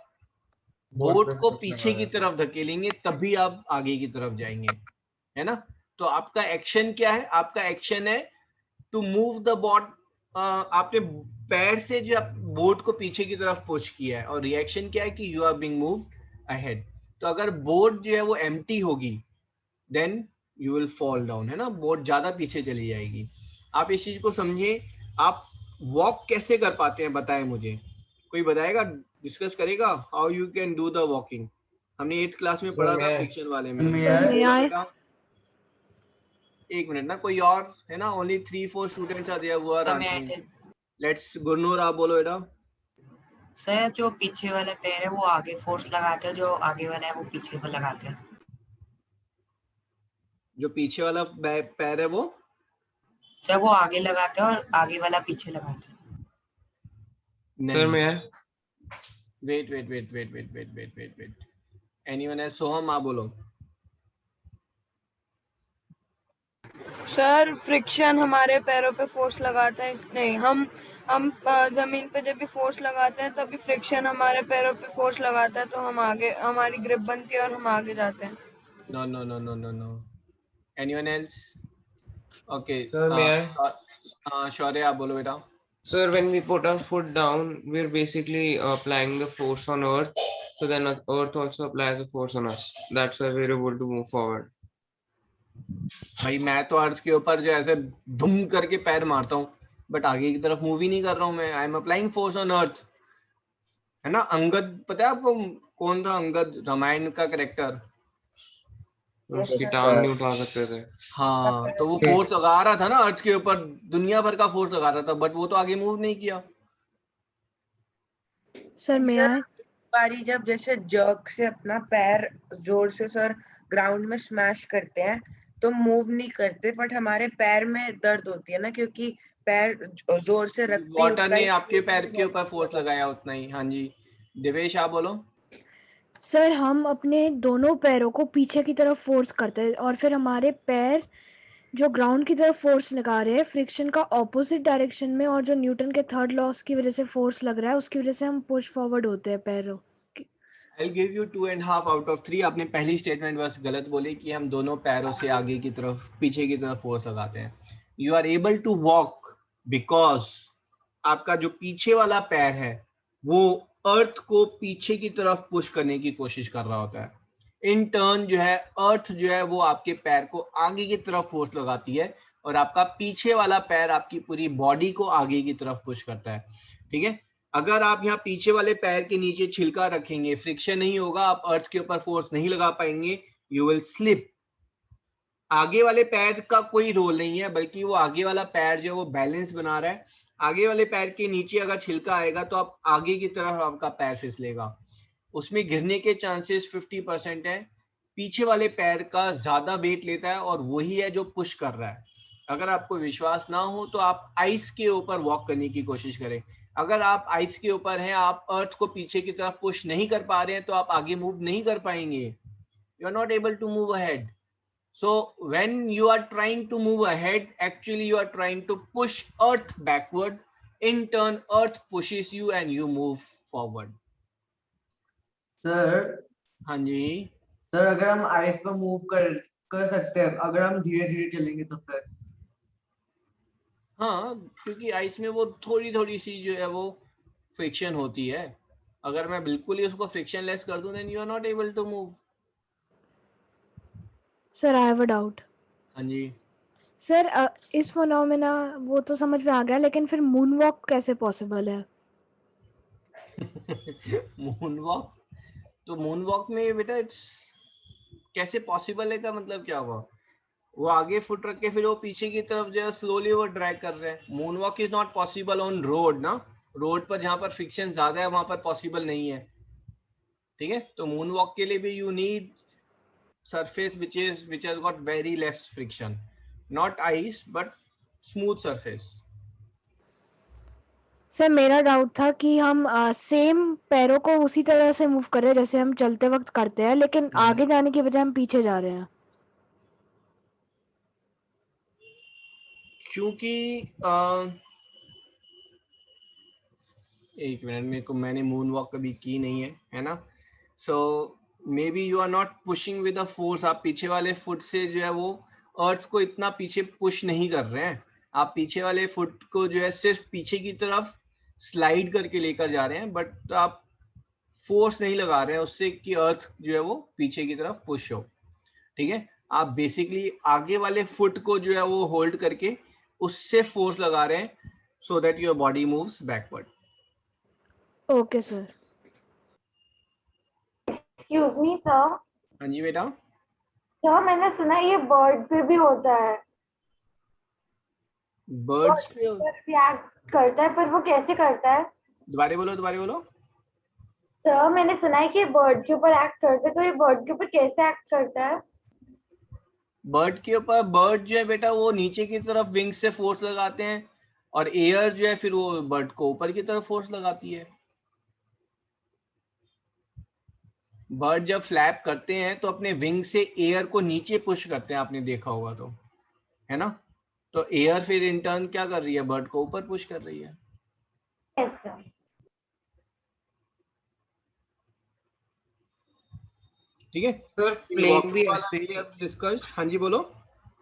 बोट को पीछे की तरफ धकेलेंगे, तभी आप आगे की तरफ जाएंगे, है ना? तो आपका एक्शन क्या है? आपका एक्शन है टू मूव द बोट। आपने पैर से जो बोट को पीछे की तरफ पुश किया है और रिएक्शन क्या है कि you are being moved ahead. तो अगर बोट जो है वो एम्प्टी होगी then you will fall down, है ना? बोट ज्यादा पीछे चली जाएगी। आप इस चीज को समझिए। आप वॉक कैसे कर पाते हैं बताएं मुझे, कोई बताएगा? डिस्कस करेगा how you can do the walking. हमने 8th क्लास में पढ़ा था फ्रिक्शन वाले में। एक मिनट ना, कोई और है ना? Only 3-4 students are there who are answering. Let's Gurnoor आप बोलो बेटा। सर जो पीछे वाला पैर है वो आगे फोर्स लगाते हैं, जो आगे वाला है वो पीछे पर लगाते हैं। जो पीछे वाला पैर है वो सर वो आगे लगाते हैं और आगे वाला पीछे लगाते हैं। सर मैं वेट एनीवन एल्स? सोहम आप बोलो। सर फ्रिक्शन हमारे पैरों पे फोर्स लगाता है, नहीं हम हम जमीन पे जब भी फोर्स लगाते हैं तभी फ्रिक्शन हमारे पैरों पे फोर्स लगाता है, तो हम आगे, हमारी ग्रिप बनती है और हम आगे जाते हैं। No, no, no, no, no, no. Anyone else? Okay. Sir, may I? Shaurya, आप बोलो बेटा. Sir, when we put our foot down, we're basically applying the force on Earth. So then Earth also applies a force on us. That's why we're able to move forward. भाई मैं तो अर्थ के ऊपर जो ऐसे धुम करके पैर मारता हूँ, बट आगे की तरफ मूव ही नहीं कर रहा हूँ मैं. I am applying force on earth, है ना. अंगद, पता है आपको कौन था अंगद, रामायण का कैरेक्टर? उसकी टांग नहीं उठा सकते थे. हाँ, तो वो फोर्स लगा रहा था ना अर्थ के ऊपर, दुनिया भर का फोर्स लगा रहा था, बट वो तो आगे मूव नहीं किया. सर मैं सर बारी जब जैसे जर्क से अपना पैर जोर से सर ग्राउंड में स्मैश करते हैं तो मूव नहीं करते, बट हमारे पैर में दर्द होती है ना, क्योंकि पैर जोर से रखते ही वाटर उतना ने ही आपके पैर के ऊपर फोर्स लगाया उतना ही. हाँ जी, देवेश आप बोलो. सर हम अपने दोनों पैरों को पीछे की तरफ फोर्स करते हैं और फिर हमारे पैर जो ग्राउंड की तरफ फोर्स लगा रहे हैं फ्रिक्शन का ऑपोजिट डायरेक्शन में, और जो न्यूटन के थर्ड लॉस की वजह से फोर्स लग रहा है उसकी वजह से हम पुश फॉरवर्ड होते हैं पैरों. I'll give you 2.5 out of 3. आपने पहली स्टेटमेंट बस गलत बोली कि हम दोनों पैरों से आगे की तरफ पीछे की तरफ फोर्स लगाते हैं. You are able to walk because आपका जो पीछे वाला पैर है वो अर्थ को पीछे की तरफ पुश करने की कोशिश कर रहा होता है. इन टर्न जो है अर्थ जो है वो आपके पैर को आगे की तरफ फोर्स लगाती है और आपका पीछे वाला पैर आपकी पूरी बॉडी को आगे की तरफ पुश करता है. ठीक है. अगर आप यहाँ पीछे वाले पैर के नीचे छिलका रखेंगे, फ्रिक्शन नहीं होगा, आप अर्थ के ऊपर फोर्स नहीं लगा पाएंगे, यू विल स्लिप. आगे वाले पैर का कोई रोल नहीं है, बल्कि वो आगे वाला पैर जो है वो बैलेंस बना रहा है. आगे वाले पैर के नीचे अगर छिलका आएगा तो आप आगे की तरफ आपका पैर फिसलेगा, उसमें गिरने के चांसेस 50% है. पीछे वाले पैर का ज्यादा वेट लेता है और वही है जो पुश कर रहा है. अगर आपको विश्वास ना हो तो आप आइस के ऊपर वॉक करने की कोशिश करें. अगर आप आइस के ऊपर हैं, आप अर्थ को पीछे की तरफ पुश नहीं कर पा रहे हैं, तो आप आगे मूव नहीं कर पाएंगे. You are not able to move ahead. So when you are trying to move ahead, actually you are trying to push earth backward. In turn, earth pushes you and you move forward. Sir हाँ जी. Sir अगर हम ice पर move कर सकते हैं, अगर हम धीरे धीरे चलेंगे तो फिर? हाँ, क्योंकि आइस में वो थोड़ी थोड़ी सी जो है वो फ्रिक्शन होती है. अगर मैं बिल्कुल ही उसको फ्रिक्शन लेस कर दूं, then you are not able to move. Sir I have a doubt. हाँ जी. सर इस फिनोमेना वो तो समझ में आ गया, लेकिन फिर मून वॉक कैसे पॉसिबल है? मून वॉक, तो मून वॉक में बेटा इट्स कैसे पॉसिबल है का मतलब क्या हुआ? वो आगे फुट रख के फिर वो पीछे की तरफ जो है स्लोली वो ड्रैग कर रहे हैं. Moon walk is not possible on road ना. रोड पर जहां पर फ्रिक्शन ज्यादा है वहां पर पॉसिबल नहीं है. ठीक है. तो मून वॉक के लिए भी you need surface which has got very less friction, not ice but smooth surface. Sir मेरा डाउट था कि हम सेम पैरों को उसी तरह से मूव कर रहे हैं जैसे हम चलते वक्त करते हैं, लेकिन आगे जाने की बजाय हम पीछे जा रहे हैं. क्योंकि एक मिनट, मेरे को, मैंने मून वॉक कभी की नहीं है ना. So maybe you are not pushing with a force. आप पीछे वाले फुट से जो है वो अर्थ को इतना पीछे पुश नहीं कर रहे हैं. आप पीछे वाले फुट को जो है सिर्फ पीछे की तरफ स्लाइड करके लेकर जा रहे हैं, बट आप फोर्स नहीं लगा रहे हैं उससे कि अर्थ जो है वो पीछे की तरफ पुश हो. ठीक है. आप बेसिकली आगे वाले फुट को जो है वो होल्ड करके उससे फोर्स लगा रहे हैं सो that your body moves backward. Okay sir. Excuse me sir. हाँ जी बेटा. सर मैंने सुना है ये बर्ड पे भी होता है. बर्ड्स पे रिएक्ट करता है, पर वो कैसे करता है? दोबारा बोलो. सर मैंने सुना है कि बर्ड के ऊपर एक्ट करता है, तो ये बर्ड के ऊपर कैसे एक्ट करता है? बर्ड के ऊपर, बर्ड जो है बेटा वो नीचे की तरफ विंग से फोर्स लगाते हैं और एयर जो है फिर वो बर्ड को ऊपर की तरफ फोर्स लगाती है. बर्ड जब फ्लैप करते हैं तो अपने विंग से एयर को नीचे पुश करते हैं, आपने देखा होगा तो, है ना. तो एयर फिर इन टर्न क्या कर रही है, बर्ड को ऊपर पुश कर रही है. Yes, sir. ठीक है सर प्लेन भी वाला ऐसे भी अब डिस्कस्ड। हाँ जी बोलो।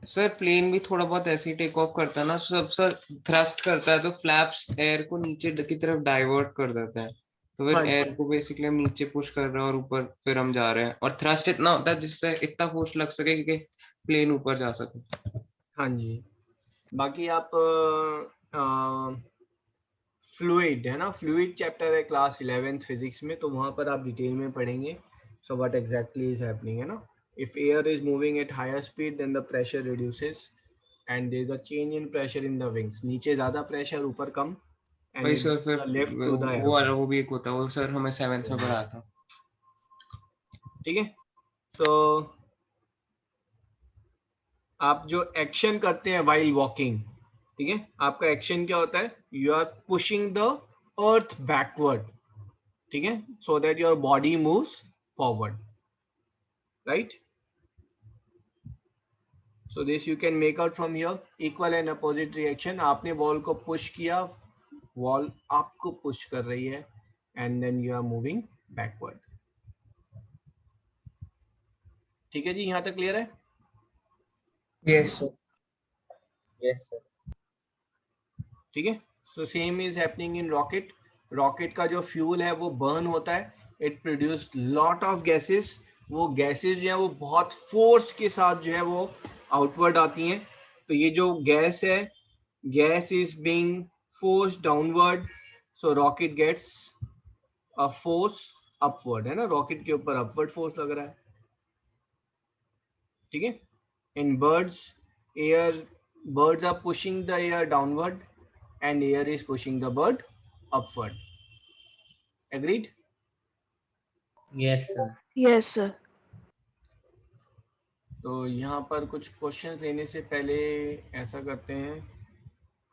सर प्लेन भी थोड़ा बहुत ऐसे ही टेक ऑफ करता है ना सब सर, थ्रस्ट करता है तो फ्लैप्स एयर को नीचे की तरफ डाइवर्ट कर देते हैं, तो फिर हाँ जी एयर को बेसिकली हम नीचे पुश कर रहे हैं और ऊपर फिर हम जा रहे हैं, और थ्रस्ट इतना होता है जिससे इतना फोर्स लग सके कि प्लेन ऊपर जा सके। हाँ जी। बाकी आप फ्लूइड है ना, फ्लूइड चैप्टर है क्लास 11th फिजिक्स में, तो वहां पर आप डिटेल में पढ़ेंगे। So what exactly is happening है ना, if air is moving at higher speed then the pressure reduces and there is a change in pressure in the wings, नीचे ज्यादा प्रेशर ऊपर कम, एंड वही इट सर फिर लिफ्ट टू द एरो। वो भी एक होता है, वो सर हमें 7th में पढ़ाया था। ठीक है। सो आप जो एक्शन करते हैं वाइल वॉकिंग, ठीक है, आपका एक्शन क्या होता है, you are pushing the earth backward, ठीक है, so that your body moves forward, right. So this you can make out from here, equal and opposite reaction. आपने वॉल को पुश किया, वॉल आपको पुश कर रही है, and then you are moving backward. ठीक है जी, यहां तक क्लियर है? Yes, sir. Yes, sir. ठीक है। So same is happening in rocket. Rocket का जो फ्यूल है वो बर्न होता है, it produce lot of gases, वो गैसेस जो है वो बहुत फोर्स के साथ जो है वो आउटवर्ड आती हैं। तो ये जो गैस है, gas is being force downward, so rocket gets a force upward, है ना, रॉकेट के ऊपर अपवर्ड फोर्स लग रहा है। ठीक है। इन birds, air, birds are pushing the air downward and air is pushing the bird upward. Agreed? Yes, sir. Yes, sir. तो यहाँ पर कुछ क्वेश्चंस लेने से पहले ऐसा करते हैं,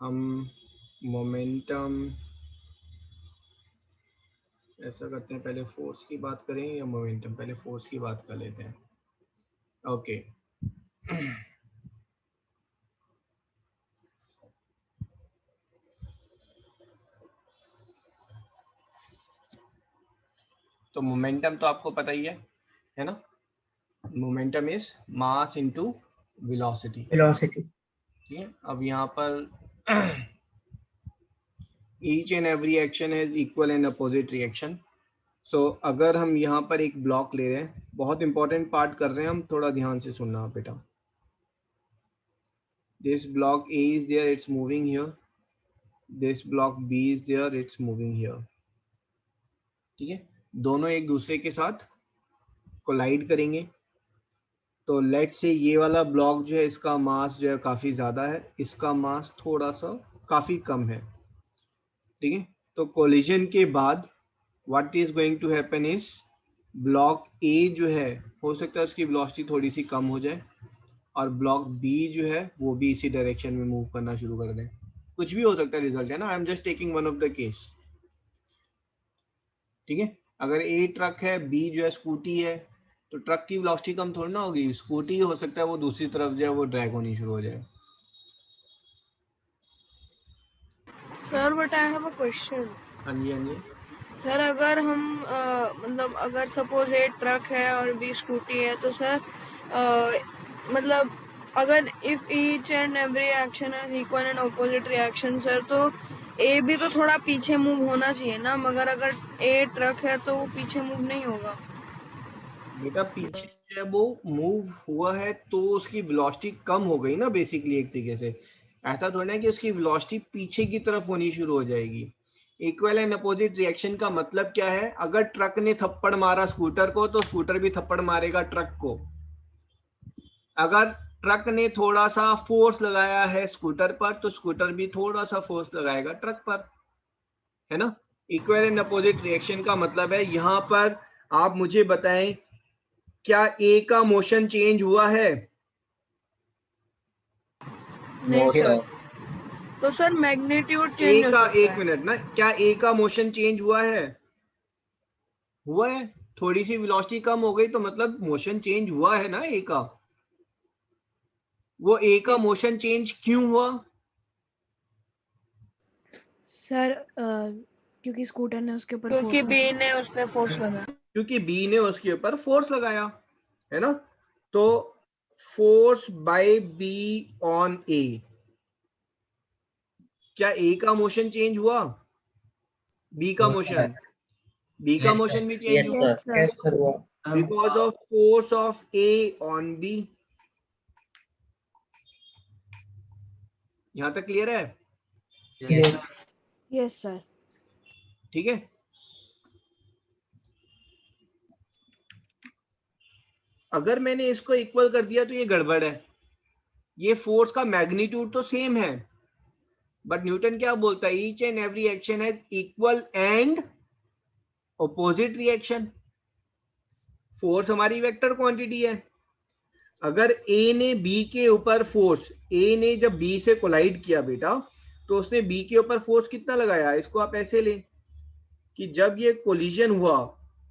हम मोमेंटम, ऐसा करते हैं पहले फोर्स की बात करें या मोमेंटम, पहले फोर्स की बात कर लेते हैं। ओके तो मोमेंटम तो आपको पता ही है ना, momentum is mass into velocity. Velocity. ठीक है। अब यहाँ पर each and every action has equal and opposite reaction. So अगर हम यहाँ पर एक ब्लॉक ले रहे हैं, बहुत इंपॉर्टेंट पार्ट कर रहे हैं हम, थोड़ा ध्यान से सुनना बेटा। This block A is there, it's moving here. This block B is there, it's moving here. ठीक है, दोनों एक दूसरे के साथ कोलाइड करेंगे। तो लेट्स से ये वाला ब्लॉक जो है इसका मास जो है काफी ज्यादा है, इसका मास थोड़ा सा काफी कम है। ठीक है, तो कोलिजन के बाद what is going to happen is, block A जो है हो सकता है उसकी वेलोसिटी थोड़ी सी कम हो जाए, और ब्लॉक बी जो है वो भी इसी डायरेक्शन में मूव करना शुरू कर दे। कुछ भी हो सकता है रिजल्ट, है ना, I am just taking one of the case. ठीक है, अगर ए ट्रक है, बी जो है स्कूटी है, तो ट्रक की वेलोसिटी कम थोड़ी ना होगी, स्कूटी हो सकता है वो दूसरी तरफ जो है वो ड्रैग होनी शुरू हो जाए। Sir but I have a question. हाँ जी, हाँ जी। सर अगर हम मतलब अगर सपोज ए ट्रक है और बी स्कूटी है, तो सर मतलब अगर if each and every action has equal and opposite reaction sir, तो ए भी तो थोड़ा पीछे मूव होना चाहिए ना, मगर अगर ए ट्रक है तो वो पीछे मूव नहीं होगा। बेटा पीछे जो है वो मूव हुआ है तो उसकी वेलोसिटी कम हो गई ना, बेसिकली एक तरीके से। ऐसा थोड़ा है कि उसकी वेलोसिटी पीछे की तरफ होनी शुरू हो जाएगी। इक्वल एंड अपोजिट रिएक्शन का मतलब क्या है, अगर ट्रक ने थप्पड़ मारा स्कूटर को तो स्कूटर भी थप्पड़ मारेगा ट्रक को। अगर ट्रक ने थोड़ा सा फोर्स लगाया है स्कूटर पर तो स्कूटर भी थोड़ा सा फोर्स लगाएगा ट्रक पर, है ना। इक्वल एंड अपोजिट रिएक्शन का मतलब है, यहाँ पर आप मुझे बताएं क्या ए का मोशन चेंज हुआ है? नहीं No, सर, sir. तो सर मैग्नीट्यूड ए चेंज हो का, सकता एक है। मिनट ना, क्या ए का मोशन चेंज हुआ है? हुआ है। थोड़ी सी वेलोसिटी कम हो गई तो मतलब मोशन चेंज हुआ है ना ए का। वो ए का मोशन चेंज क्यों हुआ? सर क्योंकि स्कूटर ने उसके ऊपर क्योंकि force बी ने उस पे फोर्स लगाया। क्योंकि बी ने उसके ऊपर फोर्स लगाया, है ना। तो force by B on A, क्या ए का मोशन चेंज हुआ? बी का मोशन, बी का मोशन भी चेंज Yes, हुआ sir. Yes, sir. हुआ. Because of force of A on B. यहां तक क्लियर है? Yes. Yes, sir. ठीक है। अगर मैंने इसको इक्वल कर दिया तो ये गड़बड़ है। ये फोर्स का मैग्नीट्यूड तो सेम है, बट न्यूटन क्या बोलता है? Each and every action has equal and opposite reaction. Force हमारी वेक्टर क्वांटिटी है। अगर ए ने बी के ऊपर फोर्स, ए ने जब बी से कोलाइड किया बेटा, तो उसने बी के ऊपर फोर्स कितना लगाया? इसको आप ऐसे लें कि जब ये कोलिजन हुआ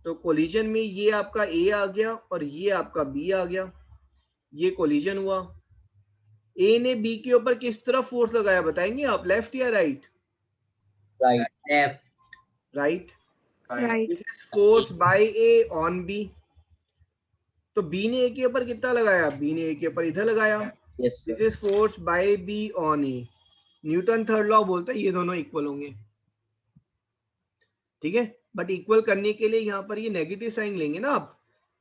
तो कोलिजन में ये आपका ए आ गया और ये आपका बी आ गया, ये कोलिजन हुआ। ए ने बी के ऊपर किस तरफ फोर्स लगाया बताएंगे आप? लेफ्ट या right? Right. Left. Right. Right. This is force by A on B. तो बी ने ए के ऊपर कितना लगाया? बी ने ए के ऊपर इधर लगाया। Yes, sir. This is force by B on A. Newton third law बोलता है ये दोनों इक्वल होंगे, ठीक है। बट इक्वल करने के लिए यहाँ पर ये नेगेटिव साइन लेंगे ना आप।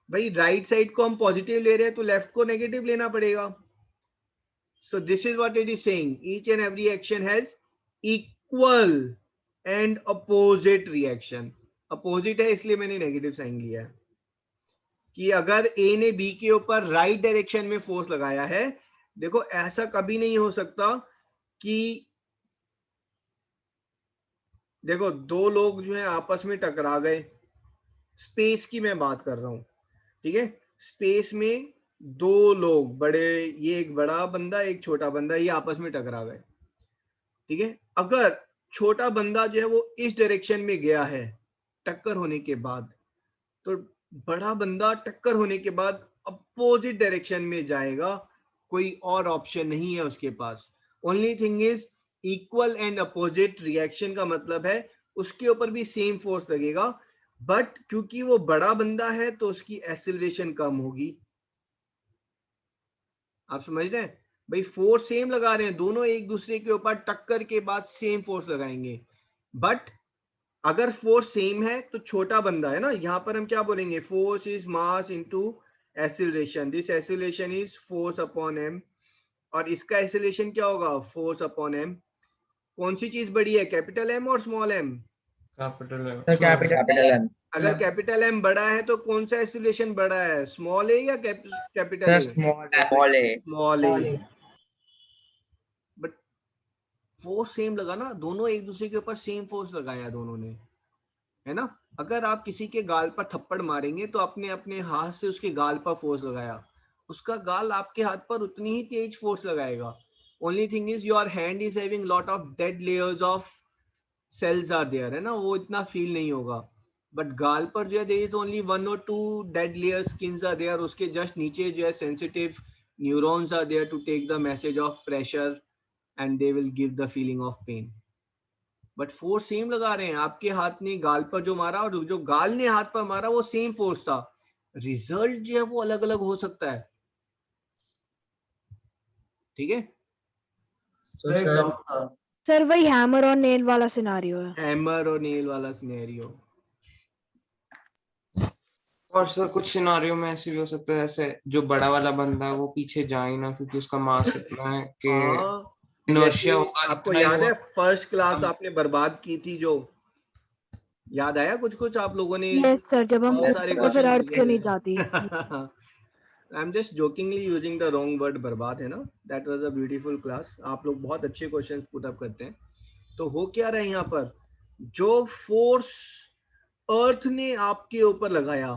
भाई राइट साइड को हम पॉजिटिव ले रहे हैं तो लेफ्ट को नेगेटिव लेना पड़ेगा। So this is what it is saying, each and every action has equal and opposite reaction. Opposite है इसलिए मैंने नेगेटिव साइन लिया है कि अगर ए ने बी के ऊपर राइट डायरेक्शन में फोर्स लगाया है, देखो ऐसा कभी नहीं हो सकता कि देखो दो लोग जो है आपस में टकरा गए, स्पेस की मैं बात कर रहा हूं, ठीक है। स्पेस में दो लोग बड़े, ये एक बड़ा बंदा एक छोटा बंदा, ये आपस में टकरा गए, ठीक है। अगर छोटा बंदा जो है वो इस डायरेक्शन में गया है टक्कर होने के बाद, तो बड़ा बंदा टक्कर होने के बाद अपोजिट डायरेक्शन में जाएगा। कोई और ऑप्शन नहीं है उसके पास। Only thing is equal and opposite reaction का मतलब है उसके ऊपर भी सेम फोर्स लगेगा, बट क्योंकि वो बड़ा बंदा है तो उसकी एक्सेलरेशन कम होगी। आप समझ रहे हैं? भाई फोर्स सेम लगा रहे हैं दोनों, एक दूसरे के ऊपर टक्कर के बाद सेम फोर्स लगाएंगे, बट अगर फोर्स सेम है तो छोटा बंदा है ना, यहां पर हम क्या बोलेंगे? Force is mass into acceleration. This acceleration is force upon M, और इसका एक्सेलरेशन क्या होगा? Force upon M. कौन सी चीज बड़ी है, कैपिटल एम और small M? Capital M. Capital M. अगर कैपिटल एम बड़ा है तो कौन सा एक्सेलरेशन बड़ा है, स्मॉल ए या capital Sir, A? small. Small a. Small A. But force same लगा ना, दोनों एक दूसरे के ऊपर सेम फोर्स लगाया दोनों ने, है ना। अगर आप किसी के गाल पर थप्पड़ मारेंगे तो अपने अपने हाथ से उसके गाल पर फोर्स लगाया, उसका गाल आपके हाथ पर उतनी ही तेज फोर्स लगाएगा। Only thing is your hand is having lot of dead layers of cells are there, है ना, वो इतना फील नहीं होगा। बट गाल पर जो है there is only 1 or 2 dead layer skins are there, उसके जस्ट नीचे जो है sensitive neurons are there to take the message of pressure and they will give the feeling of pain. But force same लगा रहे हैं, आपके हाथ ने गाल पर जो मारा और जो गाल ने हाथ पर मारा वो सेम फोर्स था, रिजल्ट जो है वो अलग अलग हो सकता है, ठीक है। So, sir, सर वही हैमर और नेल वाला सिनारियो है। हैमर और नेल वाला सिनेरियो। और सर कुछ सिनारियो में ऐसे भी हो सकता है, ऐसे जो बड़ा वाला बंदा है वो पीछे जाए ना, क्योंकि उसका मास इतना है कि हाँ, इनर्शिया जैसे होगा। आपको इतना ही याद है होगा। फर्स्ट क्लास आपने बर्बाद की थी, जो याद आया कुछ कुछ आप लोगों ने? यस सर, जब हम बहुत सारे तो फिर क्वेश्चन अर्थ क्यों नहीं जाती। I am just jokingly using the wrong word बर्बाद, है ना। That was a beautiful class. आप लोग बहुत अच्छे क्वेश्चंस पुट अप करते हैं। तो हो क्या रहा है यहाँ पर, जो फोर्स अर्थ ने आपके ऊपर लगाया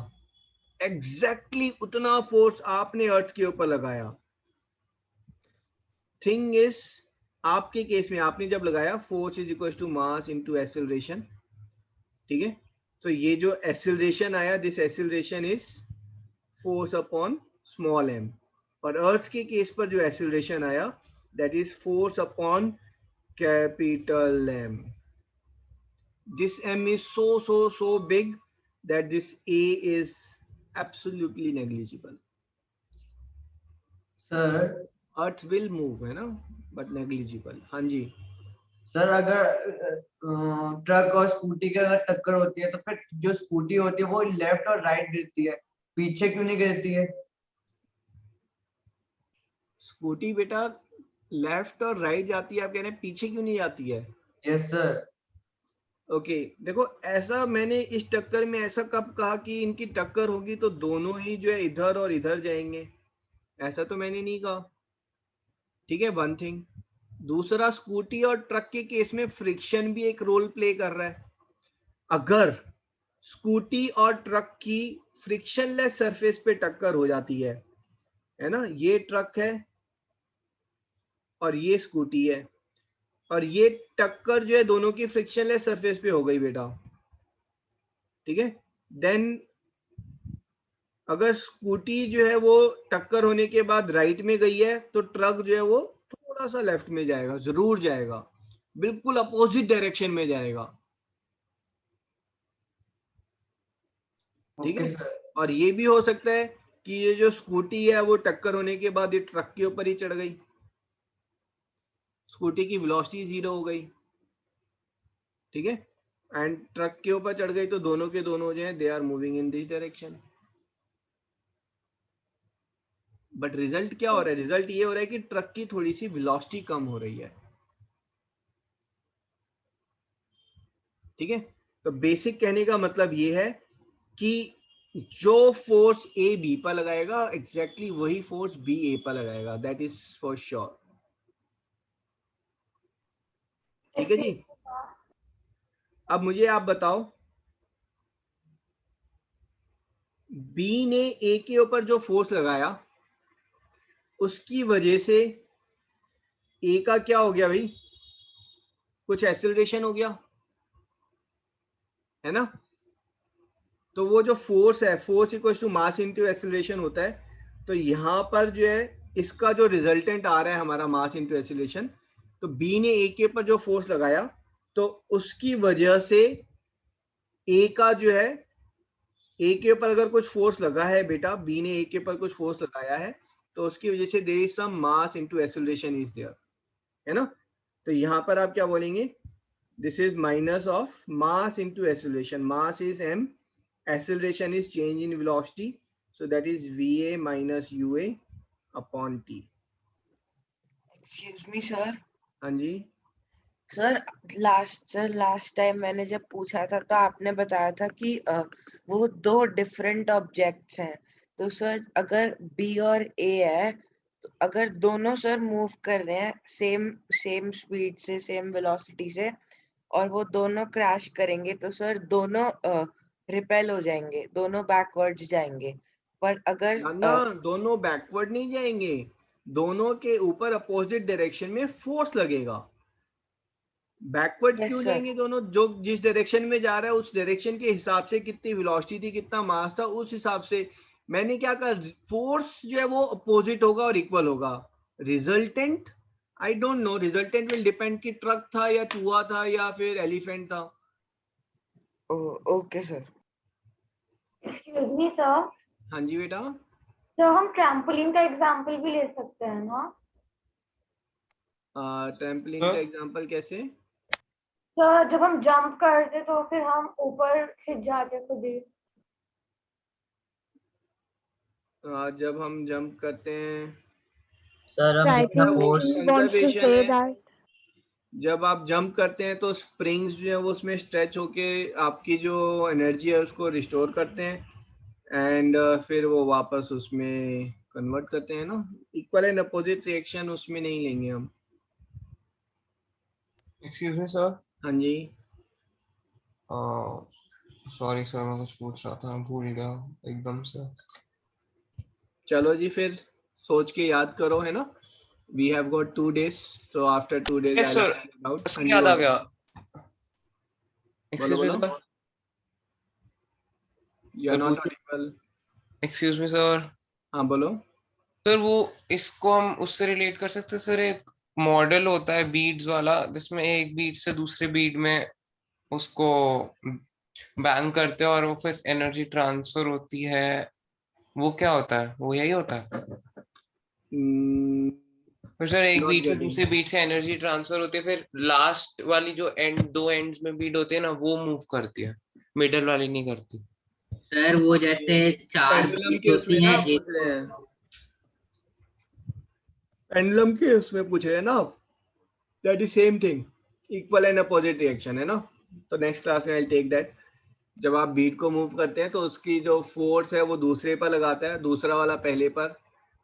एग्जैक्टली उतना फोर्स आपने अर्थ के ऊपर लगाया। थिंग इज आपके केस में आपने जब लगाया force is equal to mass into acceleration, ठीक है। तो ये जो एक्सेलरेशन आया, this acceleration is force upon small M, और अर्थ के केस पर जो एक्सेलरेशन आया that is force upon capital M. this m is so big that this a is absolutely negligible. Sir Earth will move, है ना, but negligible. हाँ जी. Sir अगर truck और स्कूटी की अगर टक्कर होती है तो फिर जो स्कूटी होती है वो लेफ्ट और राइट गिरती है, पीछे क्यों नहीं गिरती है? स्कूटी बेटा लेफ्ट और राइट जाती है, आप कह रहे हैं पीछे क्यों नहीं जाती है? Yes sir. ओके देखो, ऐसा मैंने इस टक्कर में ऐसा कब कहा कि इनकी टक्कर होगी तो दोनों ही जो है इधर और इधर जाएंगे? ऐसा तो मैंने नहीं कहा, ठीक है, वन थिंग। दूसरा, स्कूटी और ट्रक के केस में फ्रिक्शन भी एक रोल प्ले कर रहा है। अगर स्कूटी और ट्रक की फ्रिक्शनलेस सरफेस पे टक्कर हो जाती है ना, ये ट्रक है और ये स्कूटी है, और ये टक्कर जो है दोनों की फ्रिक्शनलेस सरफेस पे हो गई बेटा, ठीक है, देन अगर स्कूटी जो है वो टक्कर होने के बाद राइट में गई है तो ट्रक जो है वो थोड़ा सा लेफ्ट में जाएगा, जरूर जाएगा, बिल्कुल अपोजिट डायरेक्शन में जाएगा, ठीक है। और ये भी हो सकता है कि ये जो स्कूटी है वो टक्कर होने के बाद ये ट्रक के ऊपर ही चढ़ गई, स्कूटी की वेलोसिटी 0 हो गई, ठीक है, एंड ट्रक के ऊपर चढ़ गई, तो दोनों के दोनों जो है they are moving in this direction. But result क्या हो रहा है? रिजल्ट ये हो रहा है कि ट्रक की थोड़ी सी वेलोसिटी कम हो रही है, ठीक है। तो बेसिक कहने का मतलब ये है कि जो फोर्स ए बी पर लगाएगा एग्जैक्टली वही फोर्स बी ए पर लगाएगा, दैट इज फॉर श्योर, ठीक है जी। अब मुझे आप बताओ, बी ने ए के ऊपर जो फोर्स लगाया उसकी वजह से ए का क्या हो गया भाई? कुछ एक्सेलरेशन हो गया, है ना। तो वो जो फोर्स है, force equal to mass into acceleration होता है। तो यहां पर जो है इसका जो रिजल्टेंट आ रहा है हमारा मास इनटू एक्सेलरेशन, तो बी ने ए के ऊपर जो फोर्स लगाया तो उसकी वजह से ए का जो है, ए के ऊपर अगर कुछ फोर्स लगा है बेटा, बी ने ए के ऊपर कुछ फोर्स लगाया है तो उसकी वजह से there is some mass into acceleration is there, है ना। तो यहां पर आप क्या बोलेंगे? This is minus of mass into acceleration, mass is m, acceleration is change in velocity, so that is va minus ua upon t. Excuse me sir. हाँ जी sir last time मैंने जब पूछा था तो आपने बताया था कि वो दो डिफरेंट ऑब्जेक्ट्स हैं, तो सर अगर बी और ए है तो अगर दोनों सर मूव कर रहे हैं सेम स्पीड से, सेम वेलोसिटी से, और वो दोनों क्रैश करेंगे तो सर दोनों रिपेल हो जाएंगे, दोनों बैकवर्ड्स जाएंगे। पर अगर ना, दोनों बैकवर्ड नहीं जाएंगे, दोनों के ऊपर अपोजिट डायरेक्शन में फोर्स लगेगा। बैकवर्ड क्यों जाएंगे दोनों? जो जिस डायरेक्शन में जा रहा है उस डायरेक्शन के हिसाब से कितनी वेलोसिटी थी, कितना मास था, उस हिसाब से मैंने क्या कहा, फोर्स जो है वो अपोजिट होगा और इक्वल होगा। Resultant I don't know, resultant will depend कि ट्रक था या चूहा था या फिर एलिफेंट था। Okay sir. Excuse me sir. हाँ जी बेटा। तो हम ट्रैम्पोलिन का एग्जांपल भी ले सकते हैं ना? ट्रैम्पोलिन का एग्जांपल कैसे? सर जब हम जंप करते तो फिर हम ऊपर खिंच जाते खुद ही। जब हम जंप करते हैं sir I think he wants to say that. जब आप जंप करते हैं तो स्प्रिंग्स जो है वो उसमें स्ट्रेच होके आपकी जो एनर्जी है उसको रिस्टोर करते हैं, एंड फिर वो वापस उसमें कन्वर्ट करते हैं ना। इक्वल एंड अपोजिट रिएक्शन उसमें नहीं लेंगे हम। Excuse me sir. हाँ जी। सॉरी सर, मैं कुछ पूछ रहा था, भूल गया एकदम से। चलो जी, फिर सोच के याद करो, है ना। We have got 2 days, so after 2 days yes sir, याद आ गया। Excuse me sir, you are not audible. Excuse me sir। हाँ बोलो सर। वो इसको हम उससे रिलेट कर सकते हैं सर, एक मॉडल होता है बीड्स वाला जिसमें एक बीड से दूसरे बीड में उसको बैंग करते हैं और वो फिर एनर्जी ट्रांसफर होती है, वो क्या होता है? वो यही होता है? फिर सर एक Not बीट से getting. दूसरे बीट से एनर्जी ट्रांसफर होती है, फिर लास्ट वाली जो दो एंड्स में बीट होती है ना, वो मूव करती है, मिडल वाली नहीं करती। सर वो जैसे 4 पेंडुलम बीट के उसमें होती ना हैं पूछ रहे हैं, पेंडुलम के उसमें पूछ रहे हैं ना, that is same thing, equal and opposite reaction है ना। तो नेक्स्ट क्लास में आई टेक दैट। जब आप बीट को मूव करते हैं तो उसकी जो फोर्स है वो दूसरे पर लगाता है, दूसरा वाला पहले पर,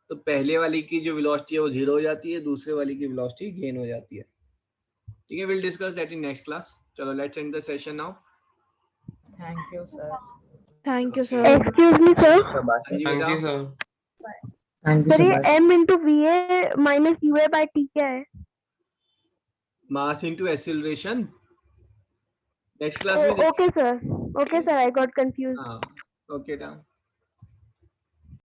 तो पहले वाली की जो वेलोसिटी है वो 0 हो जाती है, दूसरे वाली की वेलोसिटी गेन हो जाती है। ठीक है, will discuss that in next class. चलो let's end the session now. Thank you sir. Thank you sir. Excuse me sir, thank you sir. Sir ये m into v a minus u a by t क्या है? Mass into acceleration. Next class में okay sir, I got confuse. हाँ, okay done.